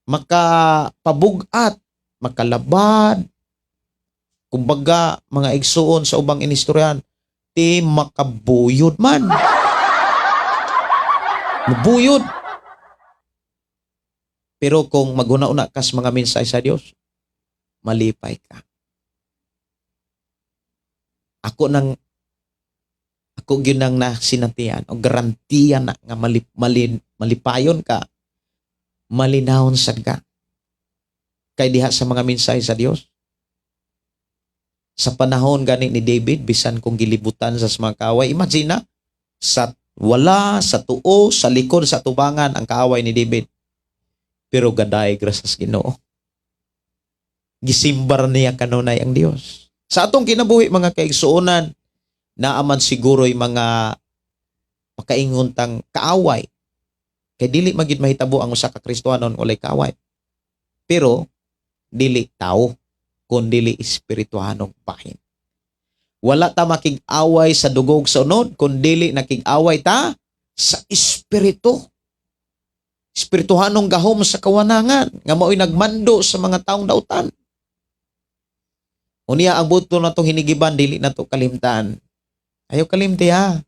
Makapabugat, makalabad, kumbaga mga igsuon sa ubang inistoryan, ti makabuyod man. Mabuyod. Pero kung maghuna-una kas mga mensahe sa Dios, malipay ka. Ako gyud nang nasinatian o garantiya na nga malipayon ka, malinawon sad ka. Kay diha sa mga mensahe sa Dios. Sa panahon gani ni David, bisan kung gilibutan sa mga kaaway, imagine na, sa tuo, sa likod, sa tubangan ang kaaway ni David. Pero gaday grasas Ginoo. Gisimbar niya kanunay ang Dios. Sa atong kinabuhi mga kaigsuonan, naaman siguro'y mga makainguntang kaaway. Kay dili magid mahitabo ang usa ka Kristiyanon walay kaaway. Pero dili tao, kun dili espirituhanong bahin. Wala ta makig-away sa dugog sa unod, kun dili nakig-away ta sa espiritu. Espirituhanong gahom sa kawanangan nga mao'y nagmando sa mga taong dautan. Unya ang buto na itong hinigiban, dili na ito kalimtaan. Ayaw kalimti ha.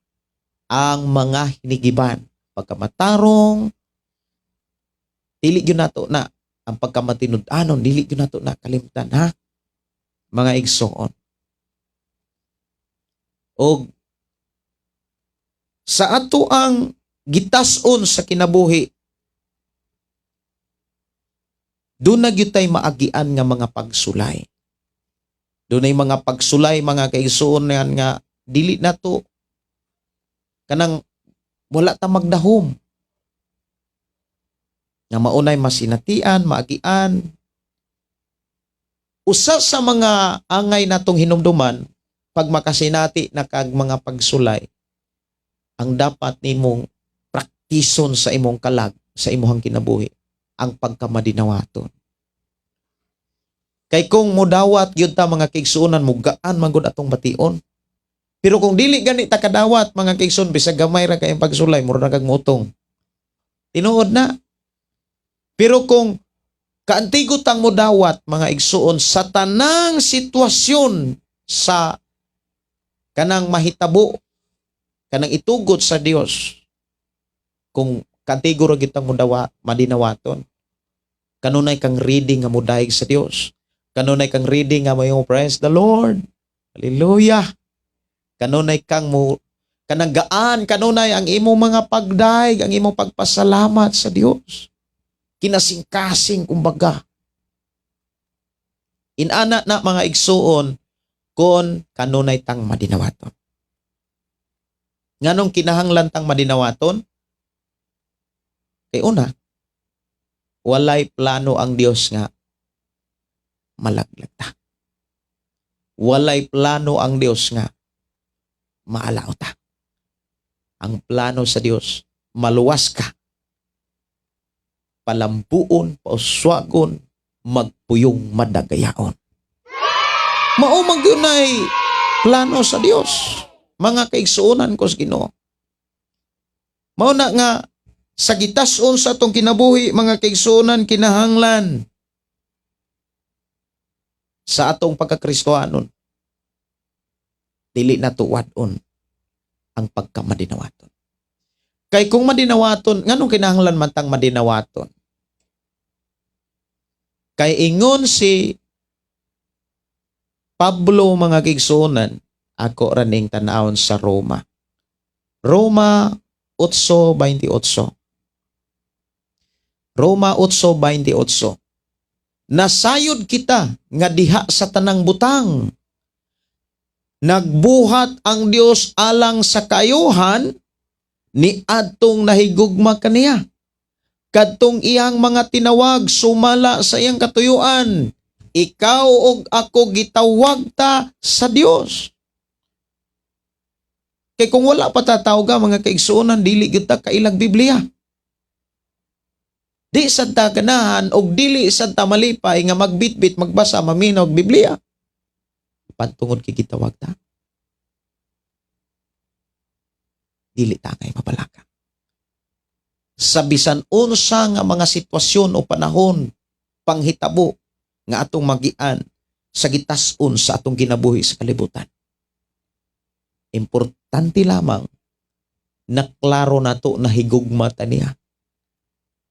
Ang mga hinigiban, pagkamatarong, dili yun na ito na. Ang pagkamatinud-anon, dili yun na ito na kalimtan ha. Mga igsoon. O sa ato ang gitason sa kinabuhi, doon na gyud tay maagian nga mga pagsulay. Doon ay mga pagsulay, mga kaigsoon nga dili na to kanang wala ta magdahom. Nga maunay masinatian, maagian. Usa sa mga angay natong hinumduman, pag makasinati na kag mga pagsulay, ang dapat nimong praktison sa imong kalag, sa imong kinabuhi, ang pagkamadinawaton. Kay kung mudawat gyud ta mga kaigsuonan, mugaan man gud atong bation. Pero kung dili gani ta kadawat mga kaigsuon, bisag gamay ra kay pagsulay, mura na kag muotong. Tinuod na. Pero kung kaantigot ang mudawat mga igsuon sa tanang sitwasyon sa kanang mahitabo, kanang itugot sa Dios, kung kaantigo ra gyud ang mudawa madinawaton, kanunay kang reading nga mudayeg sa Dios. Kanunay kang reading nga mayong praise the Lord. Hallelujah. Kanunay Kananggaan kanunay ang imong mga pagdaig, ang imong pagpasalamat sa Dios. Kinasing-kasing kumbaga. Inana na mga igsuon kon kanunay tang madinawaton. Nganong kinahanglan tang madinawaton? Kay una, walay plano ang Dios nga malaglag ta. Walay plano ang Dios nga maalaw ta. Ang plano sa Dios, maluwas ka, palampuon, pauswagon, magpuyong madagayaon. Maumag yun ay plano sa Dios. Mga kaigsuonan ko sa Ginoo. Mauna nga, sa gitason sa atong kinabuhi, mga kaigsuonan, kinahanglan sa atong pagkakristohanon, dili na tuwadon ang pagkamadinawaton. Kay kung madinawaton, nganong kinahanglan man tang madinawaton? Kay ingon si Pablo, mga kaigsuonan, ako raning tanawon sa Roma. Roma 8:28. Roma 8:28. Nasayod kita nga diha sa tanang butang. Nagbuhat ang Dios alang sa kayuhan ni adtong nahigugma kaniya. Kadtong iyang mga tinawag sumala sa iyang katuyuan. Ikaw ug ako gitawag ta sa Dios. Kay kung wala pa tatawag ka, mga kaigsuonan, dili gyud ta kailag Biblia. Di sad ta ganahan og dili sad ta malipay nga magbitbit, magbasa, maminaw og Biblia. Pantungod kay gitawag ta. Dili ta kay mabalaka. Sa bisan unsa nga mga sitwasyon o panahon, panghitabo nga atong magian sa gitas-on sa atong kinabuhi sa kalibutan. Importante lamang na klaro nato na higugma ta niya.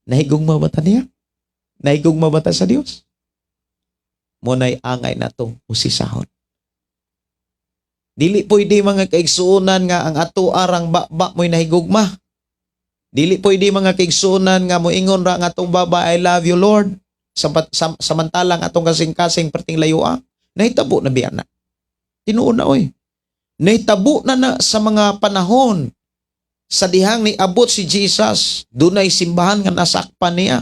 Nahigugma ba ta niya? Nahigugma ba ta sa Dios? Munay angay nato usisahon. Dili pwede mga kaigsuonan nga ang ato arang bakbak mo'y nahigugma. Dili pwede mga kaigsuonan nga moingon ra nga atong baba, I love you Lord. Samantalang atong kasing-kasing perting layua, nahitabo na biya na. Tinuon na oy. Nahitabo na sa mga panahon sa dihang ni abot si Jesus, dunay simbahan nga nasakpan niya.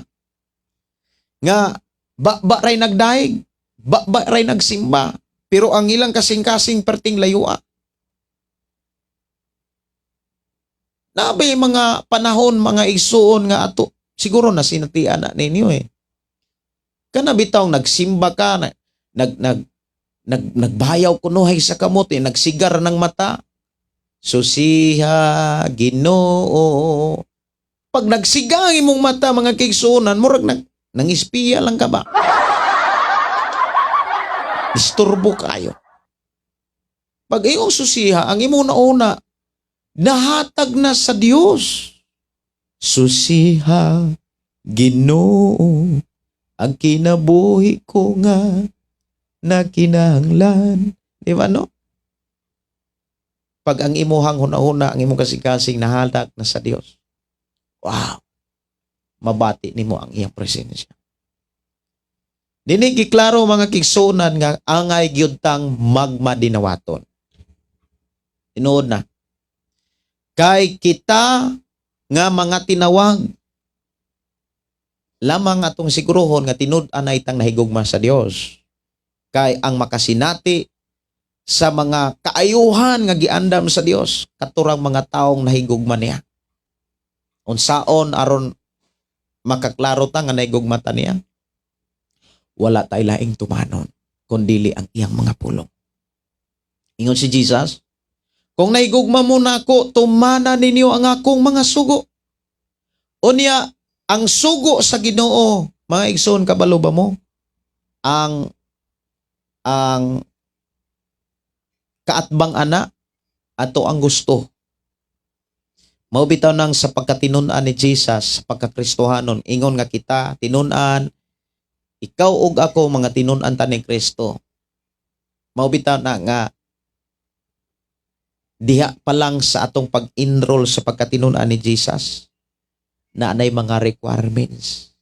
Nga ba ray nagdaig, ba ray nagsimba, pero ang ilang kasing-kasing perting layua. Nabay mga panahon, mga igsuon nga ato, siguro na sinatian na ninyo eh. Kana bitaw nagsimba ka, nagbayaw kunuhay sa kamot, nagsigar ng mata. Susiha, Ginoo. Pag nagsiga ang imong mata, mga kaigsuonan, murag nangispiya lang ka ba? Isturbo kayo. Pag iyong susiha, ang imong nauna, nahatag na sa Dios. Susiha, Ginoo, ang kinabuhi ko nga na kinahanglan. Di ba no? Pag ang imuhang huna-huna, ang imong kasing-kasing nahatag na sa Dios. Wow! Mabati nimo ang iyang presensya. Dini giklaro mga kigsunan nga angay gyud tang magmadinawaton. Tinuod na. Kay kita nga mga tinawag lamang atong sigurohon nga tinud-an na itang nahigugma sa Dios. Kay ang makasinati sa mga kaayuhan nga giandam sa Dios katurang mga taong nahigugma niya. Unsaon aron makaklaro ta nga nahigugma ta niya? Wala tay laing tumanon kundili ang iyang mga pulong. Ingon si Jesus, kung nahigugma mo nako, tumana ninyo ang akong mga sugo. Unya, ang sugo sa Ginoo, mga igsoon, kabalo ba mo? Ang kaatbang ana ato ang gusto. Mao bitaw nang sa pagkatinunan ni Jesus, sa pagkakristohanon, ingon nga kita tinunan, ikaw ug ako mga tinunan ta ni Kristo. Mao bitaw na nga diha pa lang sa atong pag-enroll sa pagkatinunan ni Jesus, na anay mga requirements.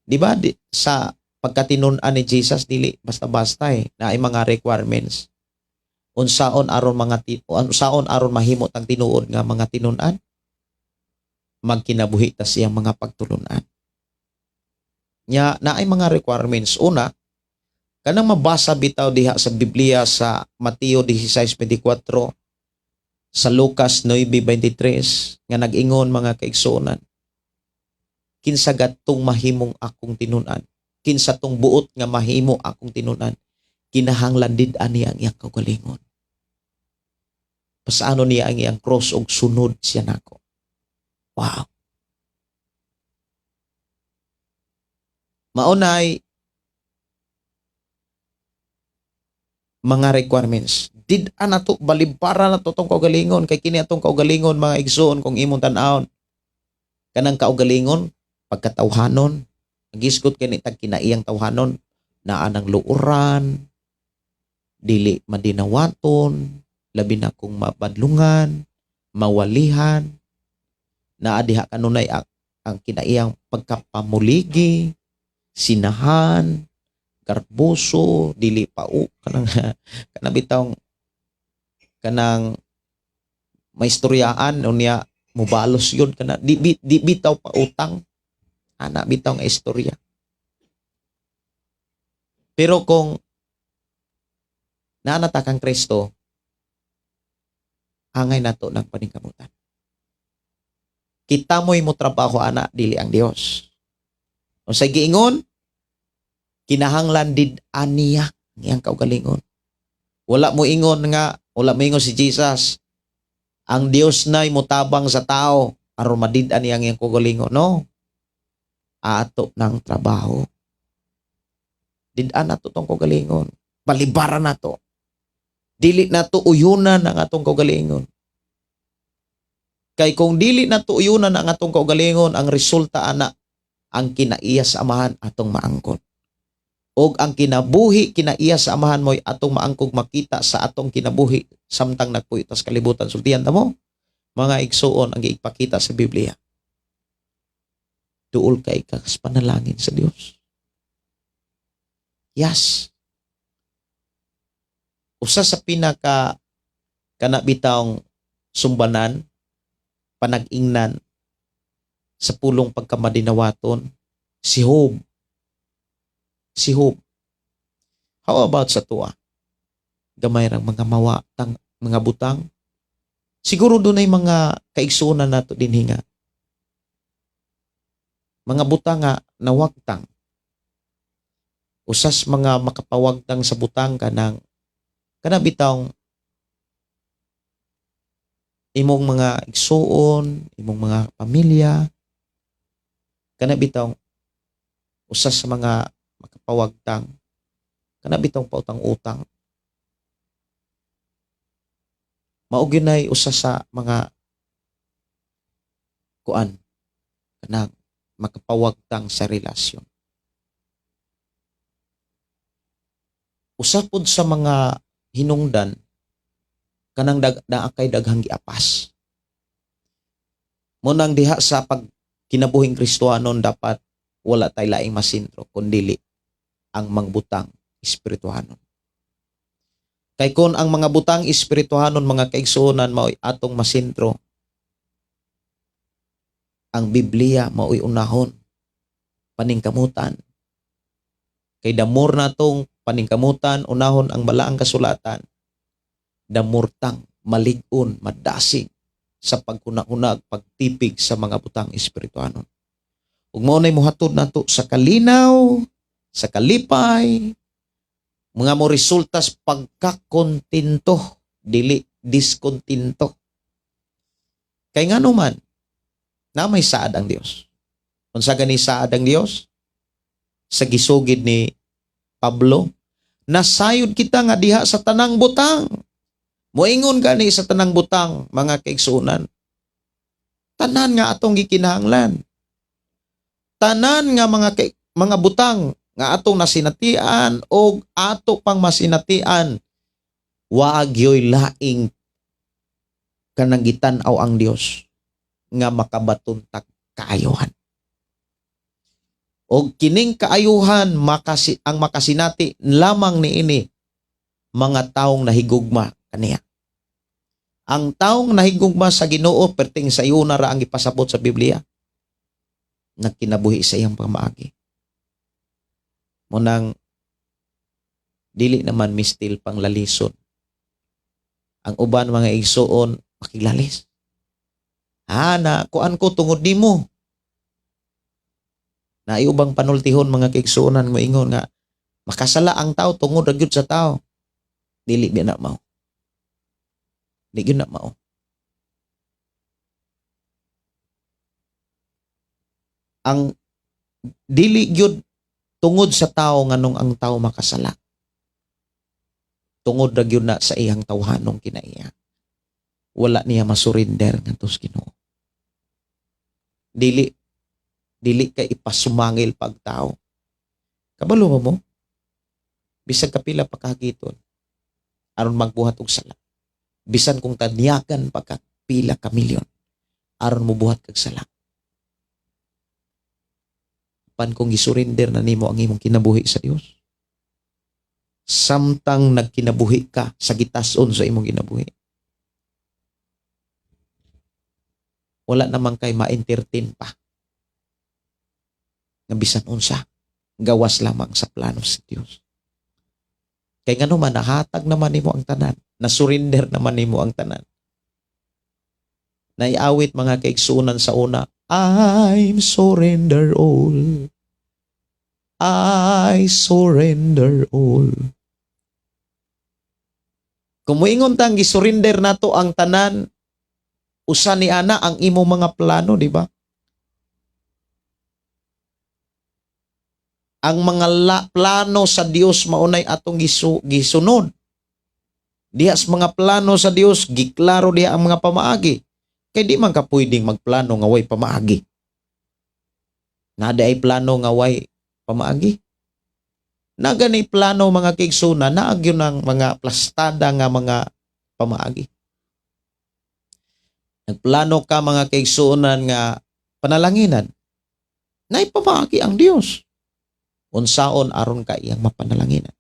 Di ba? Sa pagkatinunan ni Jesus, dili basta-basta na ay mga requirements. Unsaon aron mahimo tang tinuod nga mga tinunan? Magkinabuhi ta siyang mga pagtulunan. Nya na ay mga requirements. Una, kanang mabasa bitaw diha sa Biblia sa Mateo 16:24, sa Lucas 9:23 nga nag-ingon mga kaigsuonan, kinsa gatong mahimong akong tinunan, kinsa tong buot nga mahimo akong tinunan, kinahanglan did ani ang iyang kaugalingon. Pasaano niya ang iyang cross og sunod siya nako. Wow. Maunay mga requirements. Did anato balibara na to tong kaugalingon, kay kini atong kaugalingon mga igsoon kung imong tan-awon. Kanang kaugalingon pagkatawhanon, gisgot kini tag kinaiyang tawhanon, naa nang luuran, dili madinawaton, labi na kung mabadlungan, mawalihan, naa diha kanunay ang kinaiyang pagkapamuligi, sinahan, garboso, dili pao, kanang bitawng kanang maistoryaan unya mubalos yun kana di bitaw pa utang, ana bitaw nga istorya. Pero kung naanata kang Kristo, angay nato ng paningkamutan. Kita mo'y mo trabaho ana, dili ang Dios. Kung sa giingon, kinahanglan did aniya ngayang kaugalingon. Wala mo ingon si Jesus, ang Dios na'y mutabang sa tao aron madid-an niya ngayang kaugalingon. No. Ato ng trabaho. Did-an nato tong kaugalingon. Balibara nato. Dili nato uyunan ang atong kaugalingon. Kay kung dili nato uyunan ang atong kaugalingon, ang resulta ana ang kinaiya sa amahan atong maangkon. Og ang kinabuhi kinaiya sa amahan mo'y atong maangkog makita sa atong kinabuhi samtang nagpuyo tas kalibutan. Sultihan ta mo, mga igsuon ang giipakita sa Biblia. Duol kay ka sa panalangin sa Dios. Yes. Usa sa pinaka kanabitawng sumbanan, panag-ingnan sa pulong pagkamadinawaton, si Job. Si Job. How about sa tuwa? Gamay rang mga mawatang, mga butang. Siguro doon ay mga kaigsunan nato din hinga. Mga butang nga nawagtang. Usas mga makapawagtang sa butang kanang kanabitawng imong mga igsuon, imong mga pamilya, kanabitawng usas sa mga makapawagtang, kanabitawng pautang-utang. Mauginay usa sa mga kuan kanang makapawagtang sa relasyon. Usa pud sa mga hinungdan kanang daakay daghang giapas. Munang diha sa pag kinabuhing Kristohanon dapat wala tay laing masintro kundi ang mangbutang espirituhanon. Kay kun ang mga butang espirituhanon mga kaigsuonan mao'y atong masintro, ang Biblia mao'y unahon paningkamutan. Kay damor natong paningkamutan unahon ang balaang kasulatan, damurtang malig-on madasig sa pagkunag-unag pagtipig sa mga butang espirituhanon. Ug mao nay mohatod nato sa kalinaw, sa kalipay, mga mo resultas pagkakontento, dili diskontinto. Kay ngano man na may saad ang Dios. Unsa gani saad ang Dios? Sa gisugid ni Pablo, nasayod kita nga diha sa tanang butang. Moingon gani sa tanang butang, mga kaigsuonan. Tanan nga atong gikinahanglan. Tanan nga mga butang nga atong nasinatian o ato pang masinatian Waag yo'y laing kanang gitan-aw ang Dios nga makabatuntak kaayuhan. O kining kaayuhan ang makasinati lamang niini mga taong nahigugma kaniya. Ang taong nahigugma sa Ginoo perting sayo na ra ang ipasabot sa Biblia, nagkinabuhi sa iyang pamaagi. Munang dili naman mistil pang lalison. Ang uban mga igsuon makilalis. Na kuan ko tungod nimo. Na iubang panultihon mga kaigsuonan mo ingon nga makasala ang tao tungod ra gyud sa tao. Dili na mao. Di gyud na mao. Ang dili gyud tungod sa tao nganong ang tao makasala. Tungod ra gyud na sa iyang tawhanong kinaiya. Wala niya masurinder ngadto sa Ginoo. Dili ka ipasumangil pag tao. Kabalo mo? Bisag kapila pagkagiton aron magbuhat og sala. Bisan kung tadyakan pagka pila ka milyon aron mo buhat kag sala. Pan kung gisurrender na nimo ang imong kinabuhi sa Dios. Samtang nagkinabuhi ka sa gitas-on sa imong kinabuhi. Wala namang kay ma-entertain pa. Nga bisan unsa, gawas lamang sa plano sa Dios. Kay ngano man nahatag naman nimo ang tanan, na-surrender naman nimo ang tanan. Naiawit mga kaigsunan sa una, I'm surrender all. I surrender all. Kung moingon tang gi-surrender nato ang tanan, usa ni ana ang imo mga plano, di ba? Ang mga plano sa Dios maunay atong gisunod. Diha sa mga plano sa Dios, giklaro diha ang mga pamaagi. Kay di man ka pwedeng magplano nga way pamaagi. Nada ay plano nga way pamaagi. Nagani plano mga kigsuna, naagyo ng mga plastada nga mga pamaagi. Nagplano ka mga kaigsuonan nga panalanginan, na ipamaagi ang Dios. Unsaon aron ka iyang mapanalanginan.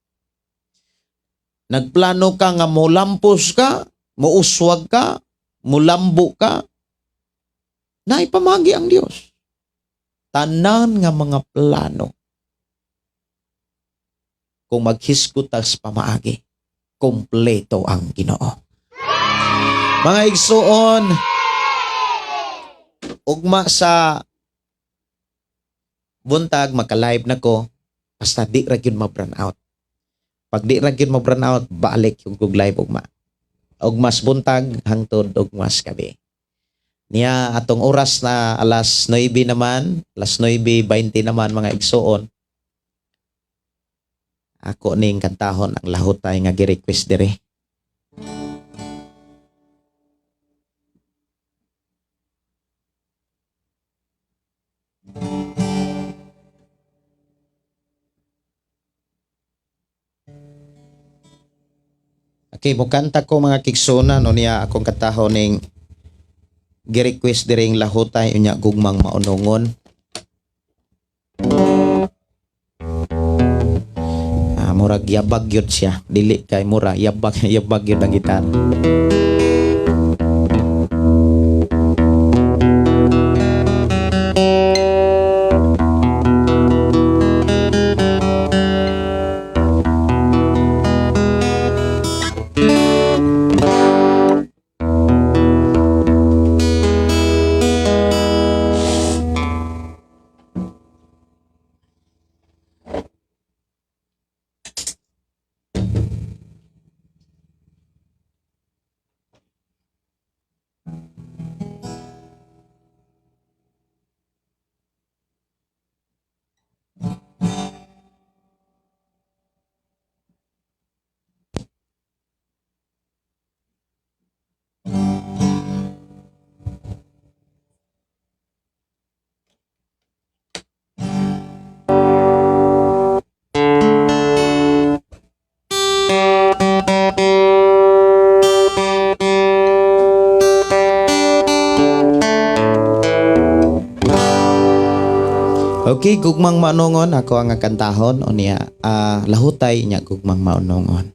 Nagplano ka nga mulampos ka, muuswag ka, mulambo ka, na ipamagi ang Dios. Tanan nga mga plano, kung maghiskutas pamaagi, kompleto ang Ginoo. Mga igsuon, ugma sa buntag, maka-live na ko, basta di ra gyud ma-burn out. Pag di ra gyud ma-burn out, balik yung kog live ugma. Ugmas buntag, hangtod ugmas gabi. Niya atong oras na alas 9 naman, alas 9:20 naman mga igsuon. Ako ning kantahon ang lahutay nga gi-request dire. Okay, mukanta ko mga kigsuna no niya akong katahon ning gi-request diring lahutay unya gugmang maunongon. Murag yabag yun siya, dili kay mura yabag yun ang gitar. Okay, gugmang maunongon ako ang kantahon o niya lahutay niya gugmang maunongon.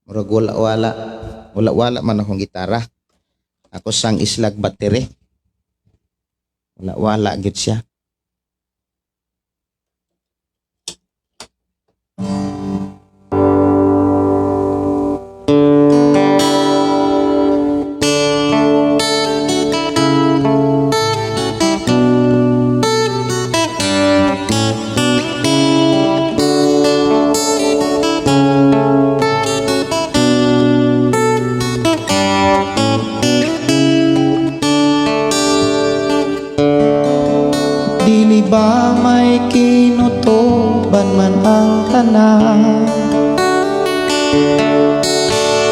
Murag wala man akong gitara. Ako sang islag battery. Wala gid siya. Dili ba may kinutuban man ang tanan?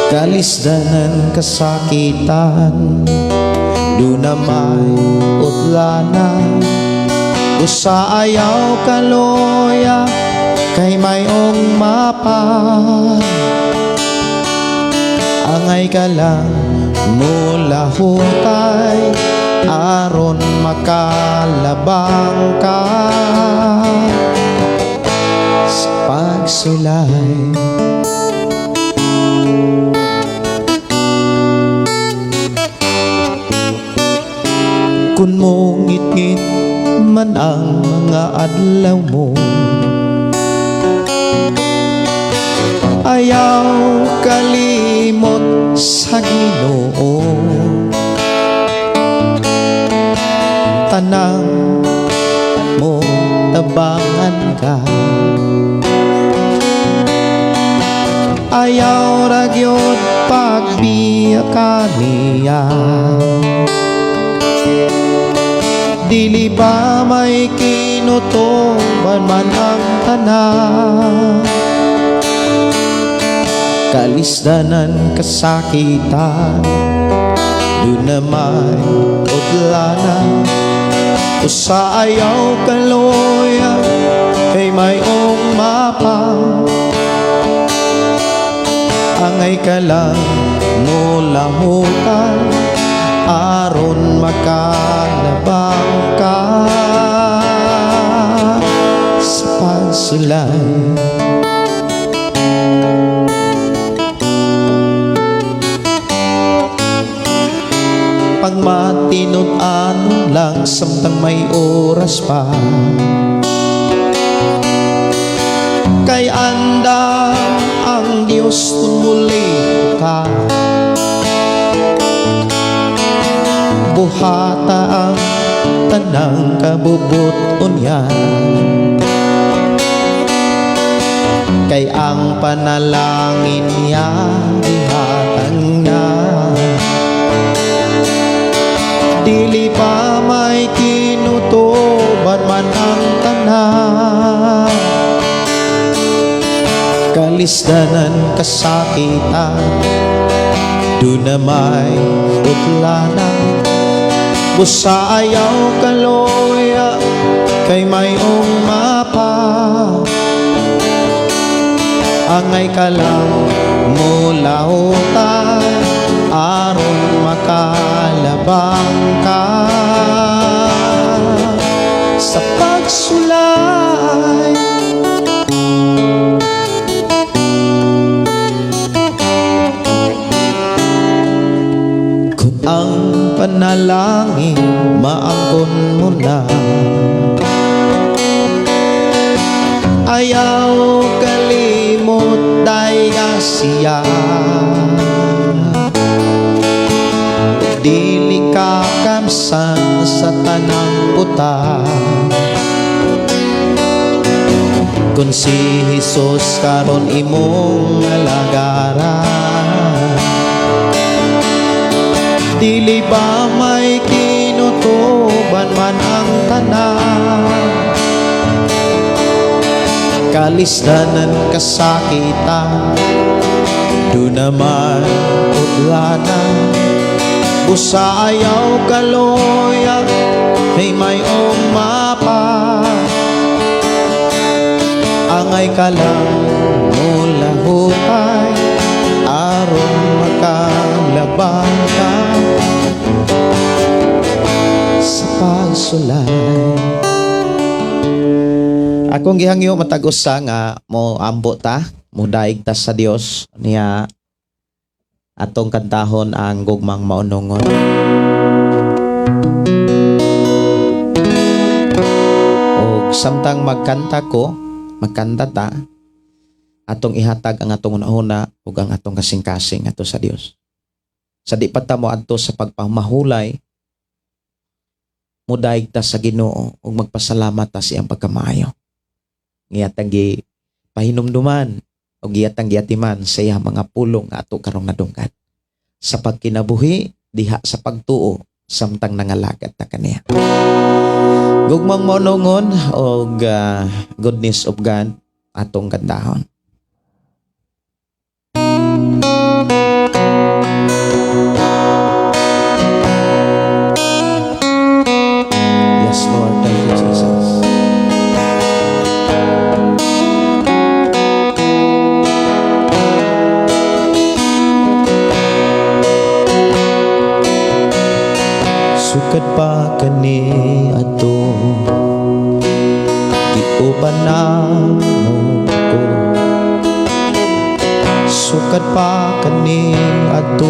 Kalisdanan kasakitan, do na may utlanan. Usa ayaw kaloya, kay mayong mapan. Angay ka lang mula hutay, aron makalabang ka sa pagsulay. Kun mo ngit-ngit man ang mga adlaw mo, ayaw kalimot sa Ginoo. Tanang mo tabangan ka, ayaw ragyod pagbiyak kaniya. Dili ba may kinutuban man ang tanan? Kalisdanan kasakitan, do na may utlanan. Usa ayaw kaloya, kay mayong mapang. Angay ka lang mula hutay, aron makalabang ka sa pagsulay. Pag matinod-anon lang samtang may oras pa, kay anda ang Diyos tumuli ka. Buhata ang tanang kabubuton yan, kay ang panalangin niya ihatang na. Dili pa may kinutuban man ang tanan, kalisdanan kasakitan, do na may utlanan. Busa ayaw kaloya, kay mayong mapa. Angay ka lang mula hutay, aron makalabang ka sa pagsulay. Kung ang panalangin maangkon mo na, ayaw kalimot daya siya. Dili ka kamsan sa tanang buta, kung si Jesus karon imong alagaran. Dili ba may kinutuban man ang tanan? Kalisdanan kasakitan, do na may utlanan. Usa ayaw kaloya kay may umapa, angay ka lang mula hupay aron makalabang ka sa pagsulay. Akong gihangyo matagos sa nga mo ambo ta, mo daig ta sa Dios niya. Atong kantahon ang gugmang maunongon. O samtang magkanta ta, atong ihatag ang atong una-una ug ang atong kasing-kasing ato sa Dios. Sa di pa ta mo adto sa pagpamahulay, mudaig ta sa Ginoo ug magpasalamat ta sa iyang pagkamaayo. Ngiyatang gi pahinumduman o giyatang giyatiman sa iyang mga pulong nga ato karong nadungkat sa pagkinabuhi diha sa pagtuo samtang nangalagad ta kaniya. Gugmang maunongon og goodness of God atong kantahon. Yes, Lord, thank you, Jesus. Sukat pa kani ato giuban na mo ko, sukat pa kani ato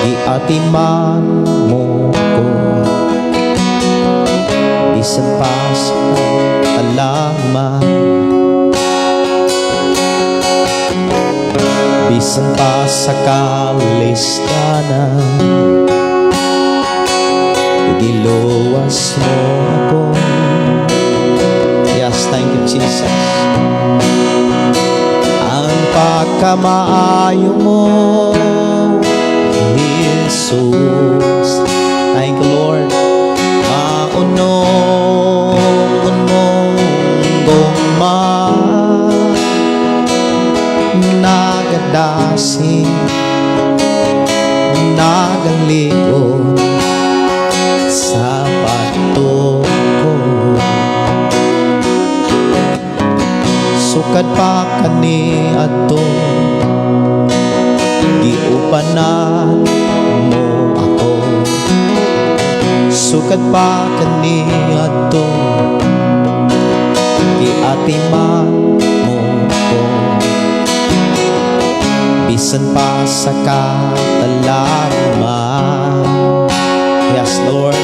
giatiman mo ko, bisan pa sa talaman, bisan pa sa kalistanan, giluwas mo ako. Yes, thank you, Jesus. Ang pagkamaayo mo, Jesus. Thank you, Lord. Maunong mong guma, nagadasing, nagalikod sa bato ko. Sukat pa kani ato giupanan mo ako, sukat pa kani ato giatiman mo ko, bisan pa sa katalaman. Yes, Lord.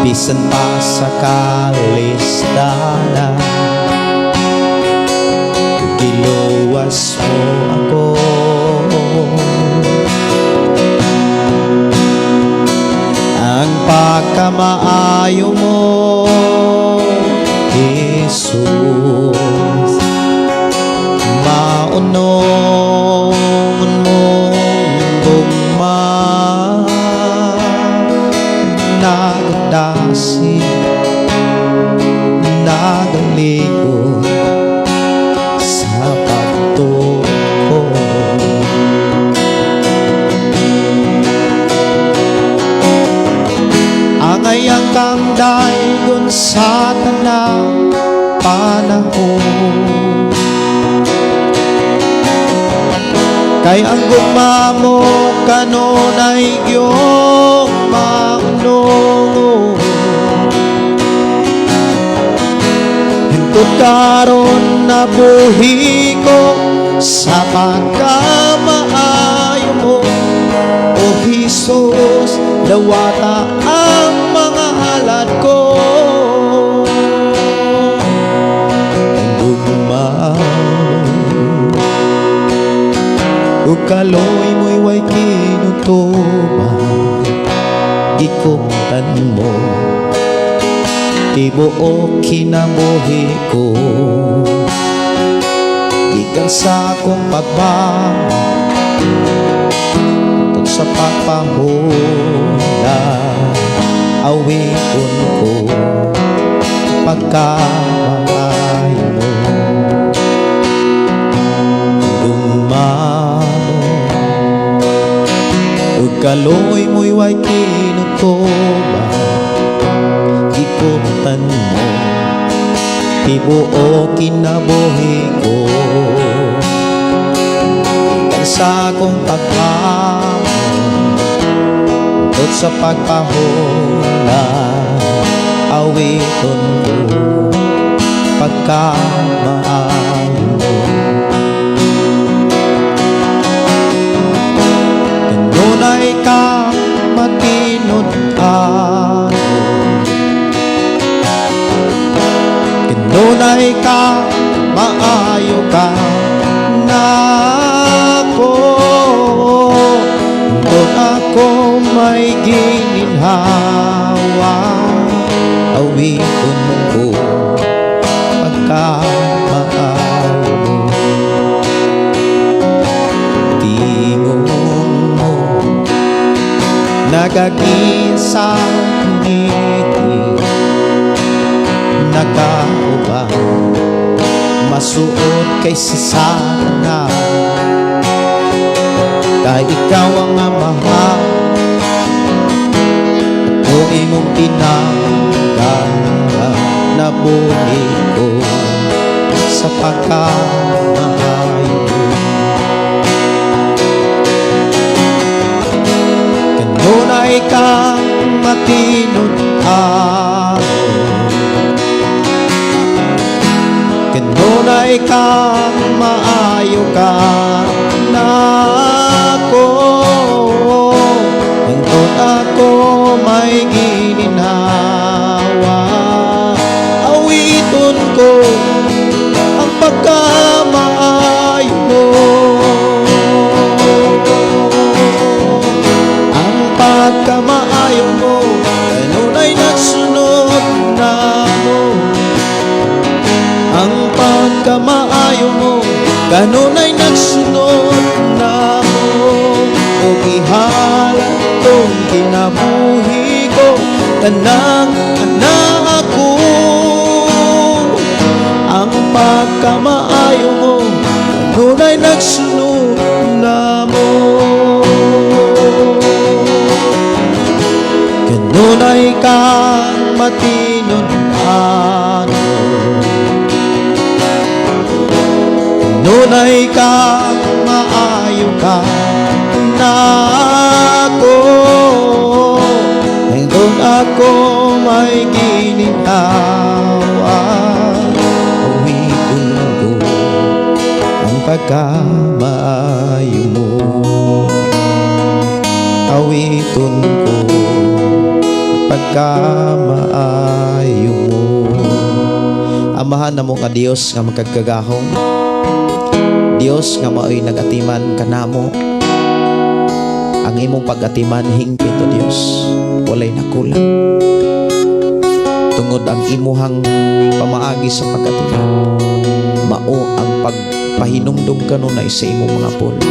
Bisan pa sa kalistanan, giluwas mo ako. Ang pagkamaayo mo, Jesus. Maunong mong gugma, nagadasing, nagalikod sa pagtuo ko. Angayang kang daygon sa tanang panahon, kay ang gugma mo kanunay gyud maunong. Hingtod karon na buhi ko sa pagkamaayo mo, o Jesus, dawata ang mga halad ko. Ang gugma o kaloy mo'y way kinutuban, ikutan mo tibuok kinabuhi ko, ikan sa akong pagbangon tungkol sa pagpahula, awiton ko pagkamangay mo. Kaloy mo'y way kinutuba, ikutan mo, tibuo kinabuhi ko. Ikan sa akong paghamon, tungkol sa pagpahula, awiton ko pagkamaayo. Kanunay ka matinud-ano, kanunay ka maayo ka nako. Kung ako may gininhawa, awiton ko pagkamaayo. Tingog mo nagagisang ngiti, nakaubang masuot kay sasana. Kay ikaw ang mahal, kung imong tinanggal na buhay ko sa pagkamaayo. Kanunay kang matinud-ano, kanunay kang maayo ka nako. Hangtod ako may gininhawa, awiton ko ang pagkamaayo mo. Ang pagkamaayo mo, kanunay nagsunod na mo. Ang pagkamaayo mo, kanunay nagsunod na mo. Kung ihalat kong kinabuhi ko, tanang anak ako. Ang pagkamaayo mo, kanunay nagsunod na mo. Kanunay kang matinud-ano, kanunay kang maayo ka nako. Hanggang ako may gininhawa, awiton ko ang pagkamaayo mo. Awiton ko pagkamaayo mo. Amahan na mo nga Dios nga magkagagahong, Dios nga mao'y nagatiman kanamo. Ang imong pag-atiman hingpit o Dios, walay nakulang. Tungod ang imuhang pamaagi sa pag-atiman, mao ang pagpahinumdum kanunay sa imong mga pulong.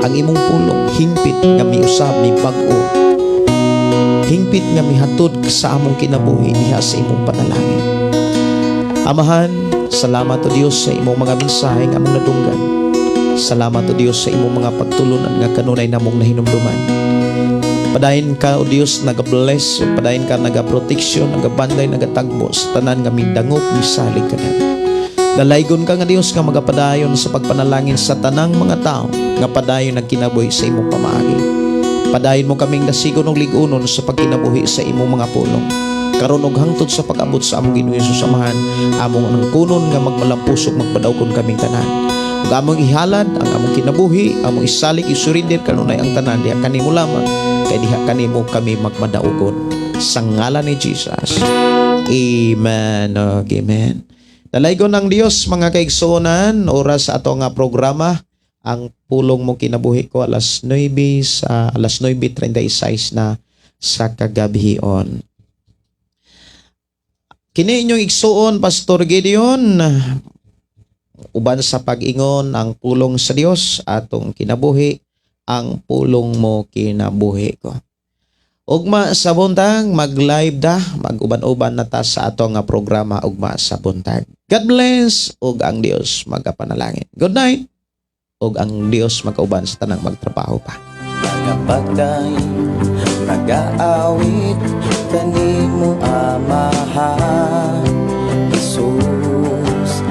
Ang imong pulong hingpit nga miusab ni bag-o, hingpit nga mihatod sa among kinabuhi diha sa imong panalangin. Amahan, salamat o Dios sa imong mga mensahe nga among nadunggan. Salamat o Dios sa imong mga pagtulunan nga kanunay namong nahinumduman. Padayon ka o Dios nagabless, padayon ka nagaproteksyon, nagabanday, nagatagbo sa tanan nga midangop, misalig ka na. Dalaygon ka nga Dios nga magapadayon sa pagpanalangin sa tanang mga tao nga padayon nagkinabuhi sa imong pamaagi. Padayon mo kaming dasigon og lig-unon sa pagkinabuhi sa imong mga pulong. Karon og hangtod sa pag-abot sa among Ginoo Hesus amahan, among nangkunon nga magmalampusok magpadawgon kaming tanan. Ug among ihalad ang among kinabuhi, among isalik isurinder kanunay ang tanan diha kanimo lamang, kay diha kanimo kami magmadaugon. Sa ngalan ni Jesus. Amen. Amen. Dalaygon ng Dios mga kaigsuonan, oras sa ato nga programa. Ang pulong mo kinabuhi ko alas 9:36 na sa kagabihion. Kini inyong igsuon, Pastor Gideon, uban sa pag-ingon ang pulong sa Dios atong kinabuhi, ang pulong mo kinabuhi ko. Ugma sa buntag, mag-live da, mag-uban-uban na ta sa atong nga programa ugma sa buntag. God bless, ug ang Dios magapanalangin. Good night, ug ang Dios magauban sa tanang magtrabaho pa. mga pagday, mag-aawit kanimo amahan. Jesus,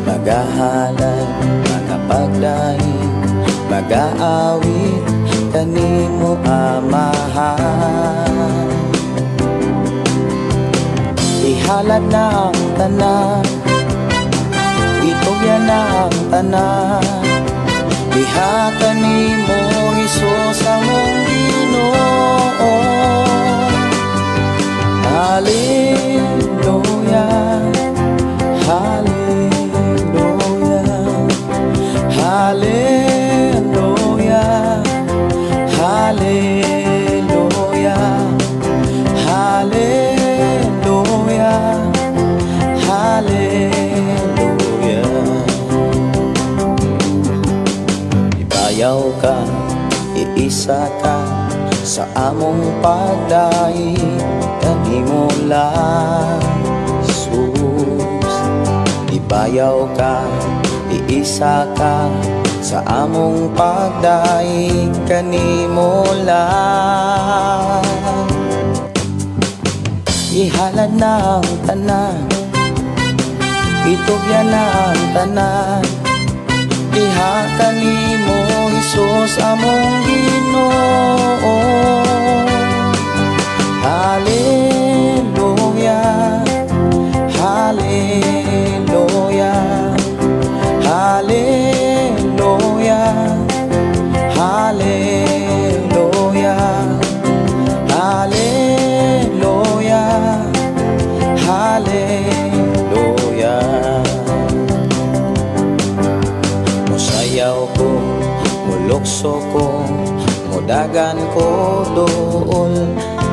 magahalay, mga pagday, mag-aawit kanimo amahan. Ihalad na ang tanan, itugyan na ang tanan, diha kanimo Jesus among Ginoo. Hallelujah, hallelujah, hallelujah, hallelujah, hallelujah, hallelujah. Ibayaw ka, iisa ka sa among pagdai, kanimo lang Jesus. Ibayaw ka, iisa ka sa among pagdai, kanimo lang. Ihalad na ang tanan, itugyan na ang tanan, diha kanimo Jesus among Ginoo. Hallelujah, hallelujah, hallelujah, hallelujah, hallelujah, hallelujah. Musayaw ko, mulukso ko, mudagan ko dool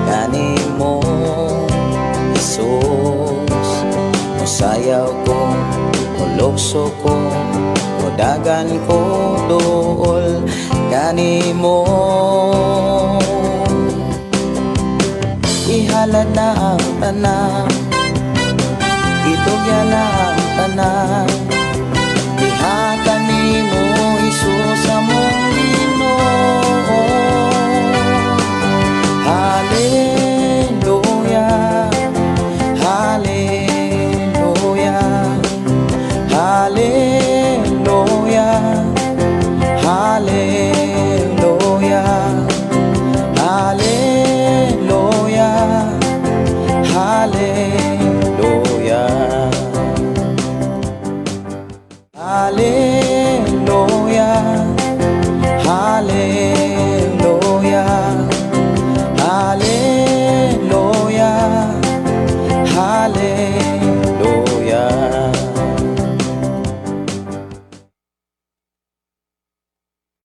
kanimo Jesus. Musayaw ko, mulukso ko, mudagan ko dool kanimo. Ihalad na ang tanan,